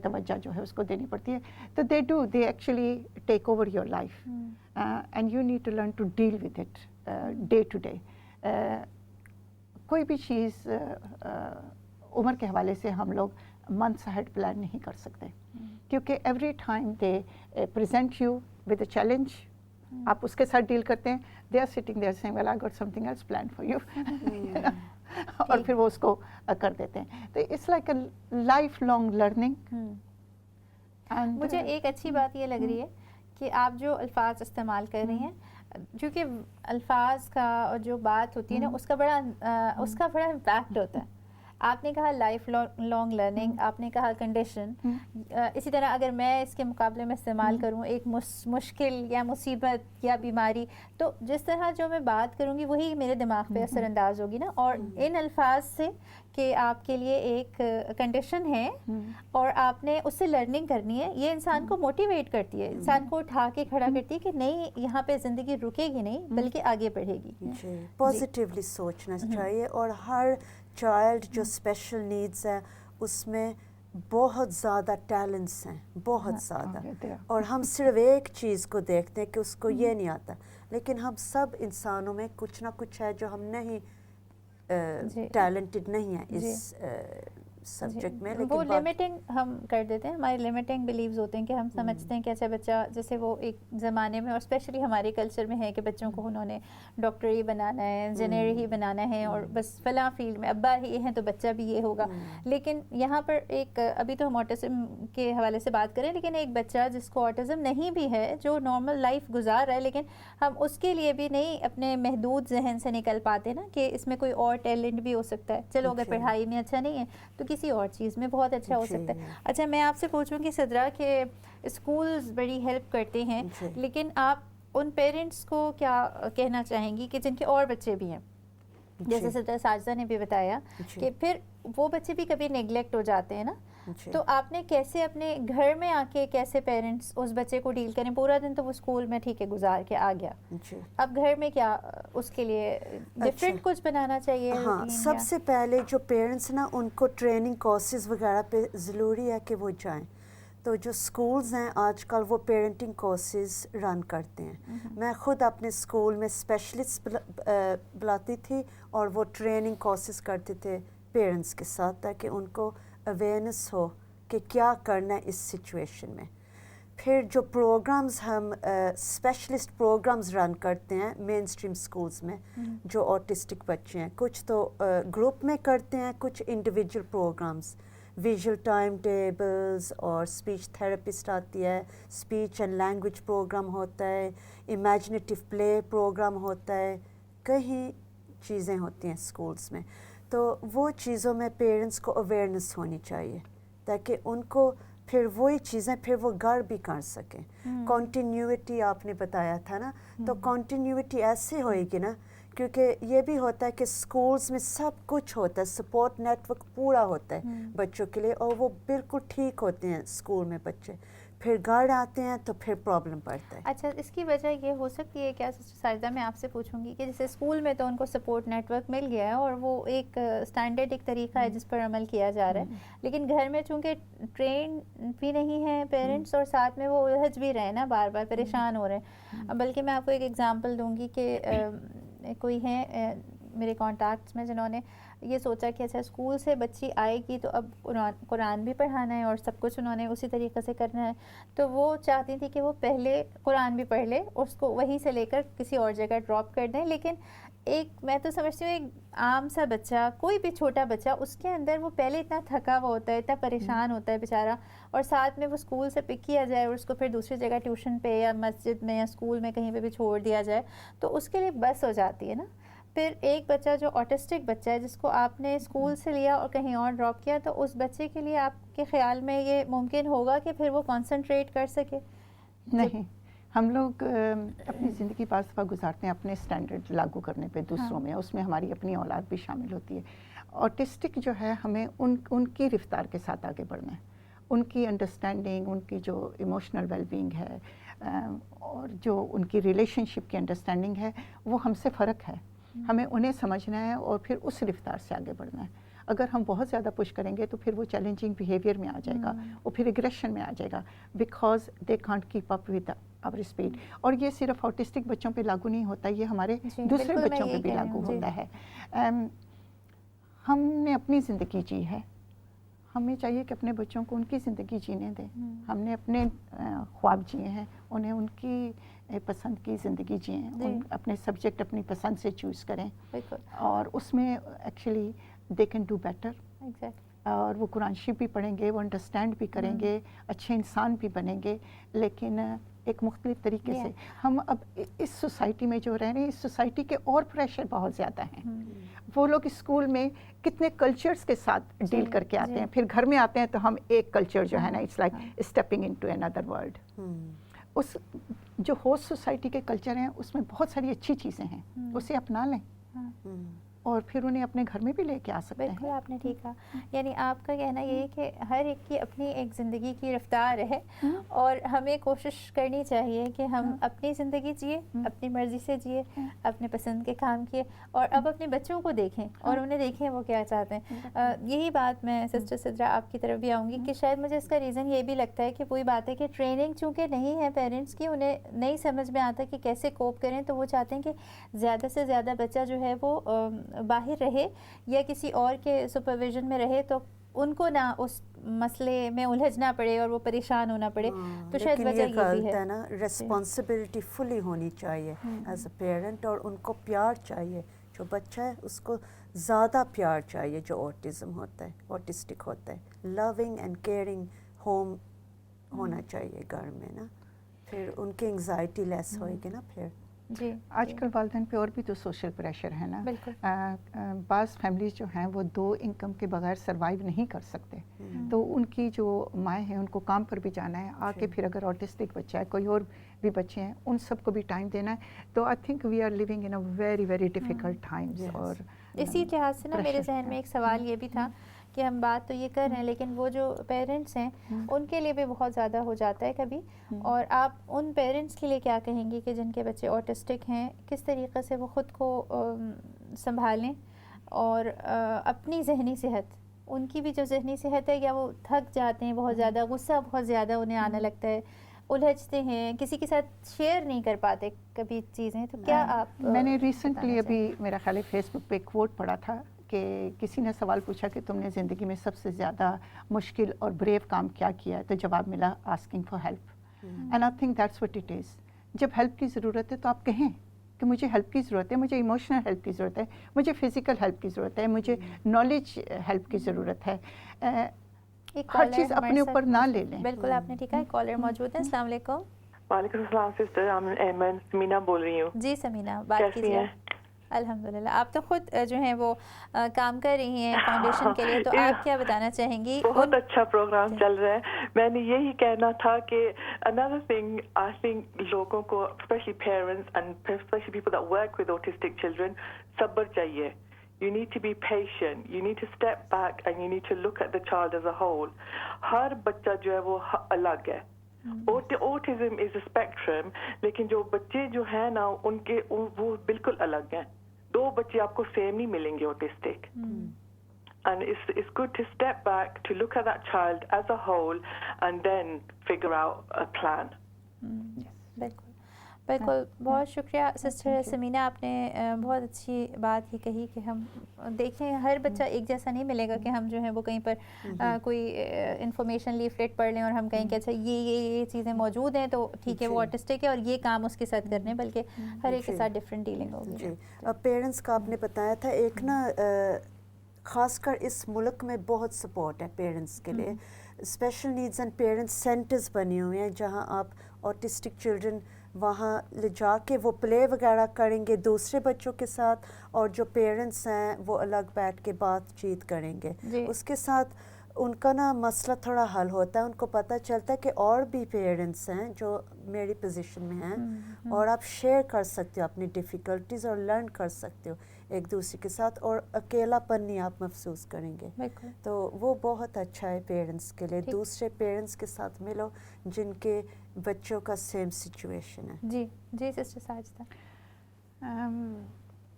توجہ جو ہے اس کو دینی پڑتی ہے. تو they actually take over your life, and you need to learn to deal with it day to day. کوئی بھی چیز عمر کے حوالے سے ہم لوگ منتھس ہیڈ پلان نہیں کر سکتے, کیونکہ every time they present you with a challenge, آپ اس کے ساتھ ڈیل کرتے ہیں, they are sitting there saying well I got something else plan for you, اور پھر وہ اس کو کر دیتے ہیں. تو it's like a lifelong learning. مجھے ایک اچھی بات یہ لگ رہی ہے کہ آپ جو الفاظ استعمال کر رہی ہیں, کیونکہ الفاظ کا اور جو بات ہوتی ہے نا اس کا بڑا امپیکٹ ہوتا ہے. آپ نے کہا لائف لانگ لرننگ، آپ نے کہا کنڈیشن، اسی طرح اگر میں اس کے مقابلے میں استعمال کروں ایک مشکل یا مصیبت یا بیماری، تو جس طرح جو میں بات کروں گی وہی میرے دماغ پہ اثر انداز ہوگی نا. اور ان الفاظ سے کہ آپ کے لیے ایک کنڈیشن ہے اور آپ نے اس سے لرننگ کرنی ہے، یہ انسان کو موٹیویٹ کرتی ہے، انسان کو اٹھا کے کھڑا کرتی ہے کہ نہیں یہاں پہ زندگی رکے گی نہیں بلکہ آگے بڑھے گی. جی پازیٹیولی سوچنا چاہیے. اور ہر چائلڈ جو اسپیشل نیڈس ہے اس میں بہت زیادہ ٹیلنٹس ہیں، بہت زیادہ. اور ہم صرف ایک چیز کو دیکھتے ہیں کہ اس کو یہ نہیں آتا، لیکن ہم سب انسانوں میں کچھ نہ کچھ ہے جو ہم نہیں ٹیلنٹڈ نہیں ہیں اس سبجیکٹ میں. وہ لمیٹنگ ہم کر دیتے ہیں، ہمارے لمیٹنگ بلیوز ہوتے ہیں کہ ہم سمجھتے ہیں کہ اچھا بچہ، جیسے وہ ایک زمانے میں اور اسپیشلی ہمارے کلچر میں ہے کہ بچوں کو انہوں نے ڈاکٹر ہی بنانا ہے، انجینئر ہی بنانا ہے، اور بس فلاں فیلڈ میں ابا ہی ہیں تو بچہ بھی یہ ہوگا. لیکن یہاں پر ایک، ابھی تو ہم آٹزم کے حوالے سے بات کریں، لیکن ایک بچہ جس کو آٹزم نہیں بھی ہے، جو نارمل لائف گزار رہا ہے، لیکن ہم اس کے لیے بھی نہیں اپنے محدود ذہن سے نکل پاتے نا کہ اس میں کوئی اور ٹیلنٹ بھی ہو سکتا ہے. چلو اگر پڑھائی میں اچھا نہیں ہے تو کسی اور چیز میں بہت اچھا ہو سکتا ہے. اچھا میں آپ سے پوچھوں کہ صدرا کہ اسکولز بڑی ہیلپ کرتے ہیں، لیکن آپ ان پیرنٹس کو کیا کہنا چاہیں گی کہ جن کے اور بچے بھی ہیں، جیسے صدرا ساجدہ نے بھی بتایا کہ پھر وہ بچے بھی کبھی نیگلیکٹ ہو جاتے ہیں نا، تو آپ نے کیسے اپنے گھر میں آ کے کیسے پیرنٹس اس بچے کو ڈیل کریں؟ پورا دن تو وہ اسکول میں ٹھیک ہے گزار کے آ گیا، اب گھر میں کیا اس کے لیے ڈفرینٹ کچھ بنانا چاہیے؟ ہاں، سب سے پہلے جو پیرنٹس نا ان کو ٹریننگ کورسز وغیرہ پہ ضروری ہے کہ وہ جائیں. تو جو اسکولز ہیں آج کل وہ پیرنٹنگ کورسز رن کرتے ہیں. میں خود اپنے اسکول میں اسپیشلسٹ بلاتی تھی اور وہ ٹریننگ کورسز کرتے تھے پیرنٹس کے ساتھ، تاکہ ان کو اویئرنیس ہو کہ کیا کرنا ہے اس سچویشن میں. پھر جو پروگرامز ہم اسپیشلسٹ پروگرامز رن کرتے ہیں مین اسٹریم اسکولز میں، جو آٹسٹک بچے ہیں، کچھ تو گروپ میں کرتے ہیں، کچھ individual programmes, visual time tables, اور اسپیچ تھراپسٹ آتی ہے، اسپیچ اینڈ لینگویج پروگرام ہوتا ہے، امیجنیٹو پلے پروگرام ہوتا ہے، کئی چیزیں ہوتی ہیں اسکولز میں. تو وہ چیزوں میں پیرنٹس کو اویئرنیس ہونی چاہیے تاکہ ان کو پھر وہی چیزیں پھر وہ گھر بھی کر سکیں. کنٹینیوٹی آپ نے بتایا تھا نا، تو کنٹینیوٹی ایسے ہوئے گی نا، کیونکہ یہ بھی ہوتا ہے کہ اسکولز میں سب کچھ ہوتا ہے، سپورٹ نیٹ ورک پورا ہوتا ہے بچوں کے لیے، اور وہ بالکل ٹھیک ہوتے ہیں اسکول میں بچے. پھر گھر آتے ہیں تو پھر پرابلم پڑتا ہے. اچھا اس کی وجہ یہ ہو سکتی ہے کیا ساجدہ، میں آپ سے پوچھوں گی کہ جیسے اسکول میں تو ان کو سپورٹ نیٹ ورک مل گیا ہے اور وہ ایک اسٹینڈرڈ ایک طریقہ ہے جس پر عمل کیا جا رہا ہے، لیکن گھر میں چونکہ ٹرین بھی نہیں ہے پیرنٹس، اور ساتھ میں وہ الجھ بھی رہے نا، بار بار پریشان ہو رہے ہیں. بلکہ میں آپ کو ایک ایگزامپل دوں گی کہ کوئی ہیں میرے کانٹیکٹس میں جنہوں نے یہ سوچا کہ اچھا اسکول سے بچی آئے گی تو اب قرآن بھی پڑھانا ہے اور سب کچھ انہوں نے اسی طریقے سے کرنا ہے، تو وہ چاہتی تھی کہ وہ پہلے قرآن بھی پڑھ لے، اس کو وہیں سے لے کر کسی اور جگہ ڈراپ کر دیں. لیکن ایک میں تو سمجھتی ہوں ایک عام سا بچہ، کوئی بھی چھوٹا بچہ، اس کے اندر وہ پہلے اتنا تھکا ہوا ہوتا ہے، اتنا پریشان ہوتا ہے بیچارہ، اور ساتھ میں وہ اسکول سے پک کیا جائے اور اس کو پھر دوسری جگہ ٹیوشن پہ یا مسجد میں یا اسکول میں کہیں پہ بھی چھوڑ دیا جائے، تو اس کے لیے بس ہو جاتی ہے نا. پھر ایک بچہ جو آٹسٹک بچہ ہے جس کو آپ نے اسکول سے لیا اور کہیں اور ڈراپ کیا، تو اس بچے کے لیے آپ کے خیال میں یہ ممکن ہوگا کہ پھر وہ کنسنٹریٹ کر سکے؟ نہیں، ہم لوگ اپنی زندگی بعض دفعہ گزارتے ہیں اپنے اسٹینڈرڈ لاگو کرنے پہ دوسروں میں، اس میں ہماری اپنی اولاد بھی شامل ہوتی ہے. آٹسٹک جو ہے ہمیں ان کی رفتار کے ساتھ آگے بڑھنا ہے، ان کی انڈرسٹینڈنگ، ان کی جو ایموشنل ویل بینگ ہے اور جو ان کی ریلیشن شپ کی انڈرسٹینڈنگ ہے، وہ ہم سے فرق ہے. ہمیں انہیں سمجھنا ہے اور پھر اس رفتار سے آگے بڑھنا ہے. اگر ہم بہت زیادہ پش کریں گے تو پھر وہ چیلنجنگ بیہیویئر میں آ جائے گا، وہ پھر ایگریشن میں آ جائے گا، because they can't keep up with our speed. اور یہ صرف آٹسٹک بچوں پہ لاگو نہیں ہوتا، یہ ہمارے دوسرے بچوں پہ بھی لاگو ہوتا ہے. ہم نے اپنی زندگی جی ہے، ہمیں چاہیے کہ اپنے بچوں کو ان کی زندگی جینے دیں. ہم نے اپنے خواب جیے ہیں، انہیں ان کی پسند کی زندگی جئیں، اپنے سبجیکٹ اپنی پسند سے چوز کریں، اور اس میں actually they can do better. اور وہ قرآن شریف بھی پڑھیں گے، وہ انڈرسٹینڈ بھی کریں گے، اچھے انسان بھی بنیں گے. لیکن ایک مختلف طریقے سے. ہم اب اس سوسائٹی میں جو رہ رہے ہیں, اس سوسائٹی کے اور پریشر بہت زیادہ ہیں. وہ لوگ اسکول میں کتنے کلچرز کے ساتھ ڈیل کر کے آتے ہیں, پھر گھر میں آتے ہیں تو ہم ایک کلچر جو ہے نا, it's like stepping into another world. اس جو ہوسٹ سوسائٹی کے کلچر ہیں اس میں بہت ساری اچھی چیزیں ہیں, اسے اپنا لیں اور پھر انہیں اپنے گھر میں بھی لے کے آ سکتے ہیں. بالکل آپ نے ٹھیک کہا. یعنی آپ کا کہنا یہ ہے کہ ہر ایک کی اپنی ایک زندگی کی رفتار ہے اور ہمیں کوشش کرنی چاہیے کہ ہم اپنی زندگی جیے, اپنی مرضی سے جیے, اپنے پسند کے کام کیے, اور اب اپنے بچوں کو دیکھیں اور انہیں دیکھیں وہ کیا چاہتے ہیں. یہی بات میں سسٹر سدرا آپ کی طرف بھی آؤں گی کہ شاید مجھے اس کا ریزن یہ بھی لگتا ہے کہ وہی بات ہے کہ ٹریننگ چونکہ نہیں ہے پیرنٹس کی, انہیں نہیں سمجھ میں آتا کہ کیسے کوپ کریں, تو وہ چاہتے ہیں کہ زیادہ سے زیادہ بچہ جو ہے وہ باہر رہے یا کسی اور کے سپرویژن میں رہے, تو ان کو نہ اس مسئلے میں الجھنا پڑے اور وہ پریشان ہونا پڑے. تو شاید وجہ یہ بھی ہے نا, ریسپانسبلٹی فلی ہونی چاہیے ایز اے پیرنٹ, اور ان کو پیار چاہیے. جو بچہ ہے اس کو زیادہ پیار چاہیے جو اوٹزم ہوتا ہے, اوٹسٹک ہوتا ہے. لونگ اینڈ کیئرنگ ہوم ہونا چاہیے گھر میں نا, پھر ان کی انگزائٹی لیس ہوئے گی نا. پھر جی آج کل والدین پہ اور بھی تو سوشل پریشر ہے نا. بعض فیملیز جو ہیں وہ 2 انکم کے بغیر سروائیو نہیں کر سکتے, تو ان کی جو مائیں ہیں ان کو کام پر بھی جانا ہے, آ کے پھر اگر آٹسٹک بچہ ہے, کوئی اور بھی بچے ہیں, ان سب کو بھی ٹائم دینا ہے. تو I think we are living in a very very difficult times. اور اسی لحاظ سے نا میرے ذہن میں ایک سوال یہ بھی تھا کہ ہم بات تو یہ کر رہے ہیں لیکن وہ جو پیرنٹس ہیں ان کے لیے بھی بہت زیادہ ہو جاتا ہے کبھی, اور آپ ان پیرنٹس کے لیے کیا کہیں گی کہ جن کے بچے آٹسٹک ہیں, کس طریقے سے وہ خود کو سنبھالیں اور اپنی ذہنی صحت, ان کی بھی جو ذہنی صحت ہے, یا وہ تھک جاتے ہیں بہت زیادہ, غصہ بہت زیادہ انہیں آنے لگتا ہے, الجھتے ہیں, کسی کے ساتھ شیئر نہیں کر پاتے کبھی چیزیں, تو کیا آپ میں نے ریسنٹلی ابھی میرا خیال ہے فیس بک پہ ایک کوٹ پڑھا تھا کہ کسی نے سوال پوچھا کہ تم نے زندگی میں سب سے زیادہ مشکل اور بریو کام کیا ہے, تو جواب ملا asking for help. And I think that's what it is. جب ہیلپ کی ضرورت ہے تو آپ کہیں کہ مجھے ہیلپ کی ضرورت ہے, مجھے ایموشنل ہیلپ کی ضرورت ہے, مجھے فزیکل ہیلپ کی ضرورت ہے, مجھے نالج ہیلپ کی ضرورت ہے. ہر چیز اپنے اوپر نہ لے لیں. بالکل آپ نے ٹھیک ہے. کالر موجود ہے. السلام علیکم. وعلیکم السلام سسٹر, میں سمینا بول رہی ہوں. جی سمینا, بات کیجیے. الحمدللہ. آپ تو خود جو ہیں وہ کام کر رہی ہیں فاؤنڈیشن کے لیے, تو آپ کیا بتانا چاہیں گی؟ بہت اچھا پروگرام چل رہا ہے. میں نے یہی کہنا تھا کہ another thing I think لوگوں کو especially parents and especially people that work with autistic children صبر چاہیے. You need to be patient. You need to step back and you need to look at the child as a whole. ہر بچہ جو ہے وہ الگ ہے. Autism is a spectrum, لیکن جو بچے جو ہیں نا ان کے وہ بالکل الگ ہیں. 2 بچے آپ کو سیم نہیں ملیں گے autistic. And it's good to step back, to look at that child as a whole and then figure out a plan. بالکل بالکل. بہت شکریہ سسٹر سمینا, آپ نے بہت اچھی بات یہ کہی کہ ہم دیکھیں ہر بچہ ایک جیسا نہیں ملے گا کہ ہم جو ہے وہ کہیں پر کوئی انفارمیشن لیفلیٹ پڑھ لیں اور ہم کہیں کہ اچھا یہ چیزیں موجود ہیں تو ٹھیک ہے وہ آٹسٹک ہے اور یہ کام اس کے ساتھ کرنے, بلکہ ہر ایک کے ساتھ ڈفرینٹ ڈیلنگ ہوگی. جی, پیرنٹس کا آپ نے بتایا تھا ایک نا, خاص کر اس ملک میں بہت سپورٹ ہے پیرنٹس کے لیے. Special needs and parents centres بنے ہوئے ہیں جہاں آپ آٹسٹک چلڈرن وہاں لے جا کے وہ پلے وغیرہ کریں گے دوسرے بچوں کے ساتھ, اور جو پیرنٹس ہیں وہ الگ بیٹھ کے بات چیت کریں گے. اس کے ساتھ ان کا نا مسئلہ تھوڑا حل ہوتا ہے, ان کو پتہ چلتا ہے کہ اور بھی پیرنٹس ہیں جو میری پوزیشن میں ہیں, اور آپ شیئر کر سکتے ہو اپنی ڈیفیکلٹیز اور لرن کر سکتے ہو ایک دوسرے کے ساتھ, اور اکیلا پن نہیں آپ محسوس کریں گے. تو وہ بہت اچھا ہے پیرنٹس کے لیے. دوسرے پیرنٹس کے ساتھ ملو جن کے بچوں کا سیم سچویشن ہے. جی جی سسٹر ساجدہ.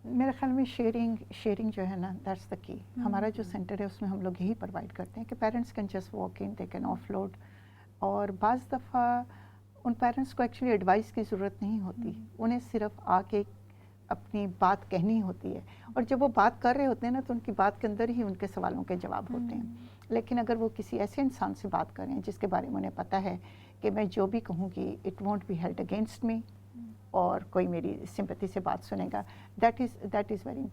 میرے خیال میں شیئرنگ جو ہے نا, دیٹس دا کی. ہمارا جو سینٹر ہے اس میں ہم لوگ یہی پرووائڈ کرتے ہیں کہ parents can just walk in, they can offload. اور بعض دفعہ ان پیرنٹس کو ایکچولی ایڈوائس کی ضرورت نہیں ہوتی, انہیں صرف آ کے اپنی بات کہنی ہوتی ہے, اور جب وہ بات کر رہے ہوتے ہیں نا تو ان کی بات کے اندر ہی ان کے سوالوں کے جواب ہوتے ہیں. لیکن اگر وہ کسی ایسے انسان سے بات کریں جس کے بارے میں انہیں پتہ ہے کہ میں جو بھی کہوں گی it won't be held against me, اور کوئی میری سمپتھی سے بات سنے گا, دیٹ از ویری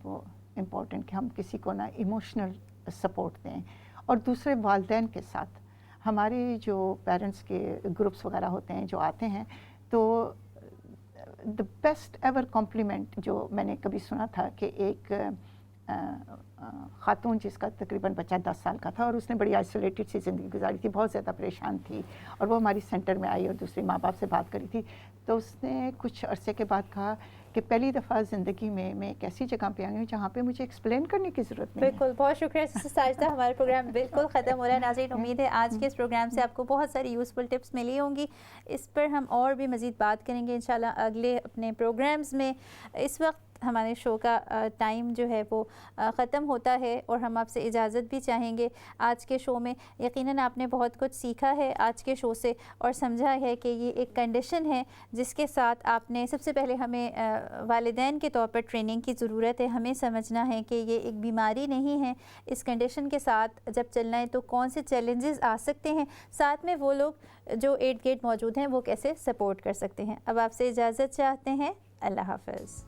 امپورٹنٹ کہ ہم کسی کو نا ایموشنل سپورٹ دیں. اور دوسرے والدین کے ساتھ ہمارے جو پیرنٹس کے گروپس وغیرہ ہوتے ہیں جو آتے ہیں, تو دا بیسٹ ایور کمپلیمنٹ جو میں نے کبھی سنا تھا کہ ایک خاتون جس کا تقریباً بچہ 10 سال کا تھا اور اس نے بڑی آئسولیٹڈ سی زندگی گزاری تھی، بہت زیادہ پریشان تھی، اور وہ ہماری سینٹر میں آئی اور دوسرے ماں باپ سے بات کری تھی، تو اس نے کچھ عرصے کے بعد کہا کہ پہلی دفعہ زندگی میں میں ایک ایسی جگہ پہ آئی ہوں جہاں پہ مجھے ایکسپلین کرنے کی ضرورت نہیں ہے۔ بالکل، بہت شکریہ سسٹر ساجدہ، ہمارا پروگرام بالکل ختم ہو رہا ہے۔ ناظرین، امید ہے آج کے اس پروگرام سے آپ کو بہت ساری یوزفل ٹپس ملی ہوں گی، اس پر ہم اور بھی مزید بات کریں گے انشاءاللہ اگلے اپنے پروگرامز میں۔ اس وقت ہمارے شو کا ٹائم جو ہے وہ ختم ہوتا ہے اور ہم آپ سے اجازت بھی چاہیں گے آج کے شو میں۔ یقیناً آپ نے بہت کچھ سیکھا ہے آج کے شو سے اور سمجھا ہے کہ یہ ایک کنڈیشن ہے جس کے ساتھ آپ نے سب سے پہلے ہمیں والدین کے طور پر ٹریننگ کی ضرورت ہے۔ ہمیں سمجھنا ہے کہ یہ ایک بیماری نہیں ہے، اس کنڈیشن کے ساتھ جب چلنا ہے تو کون سے چیلنجز آ سکتے ہیں، ساتھ میں وہ لوگ جو ارد گرد موجود ہیں وہ کیسے سپورٹ کر سکتے ہیں۔ اب آپ سے اجازت چاہتے ہیں، اللہ حافظ۔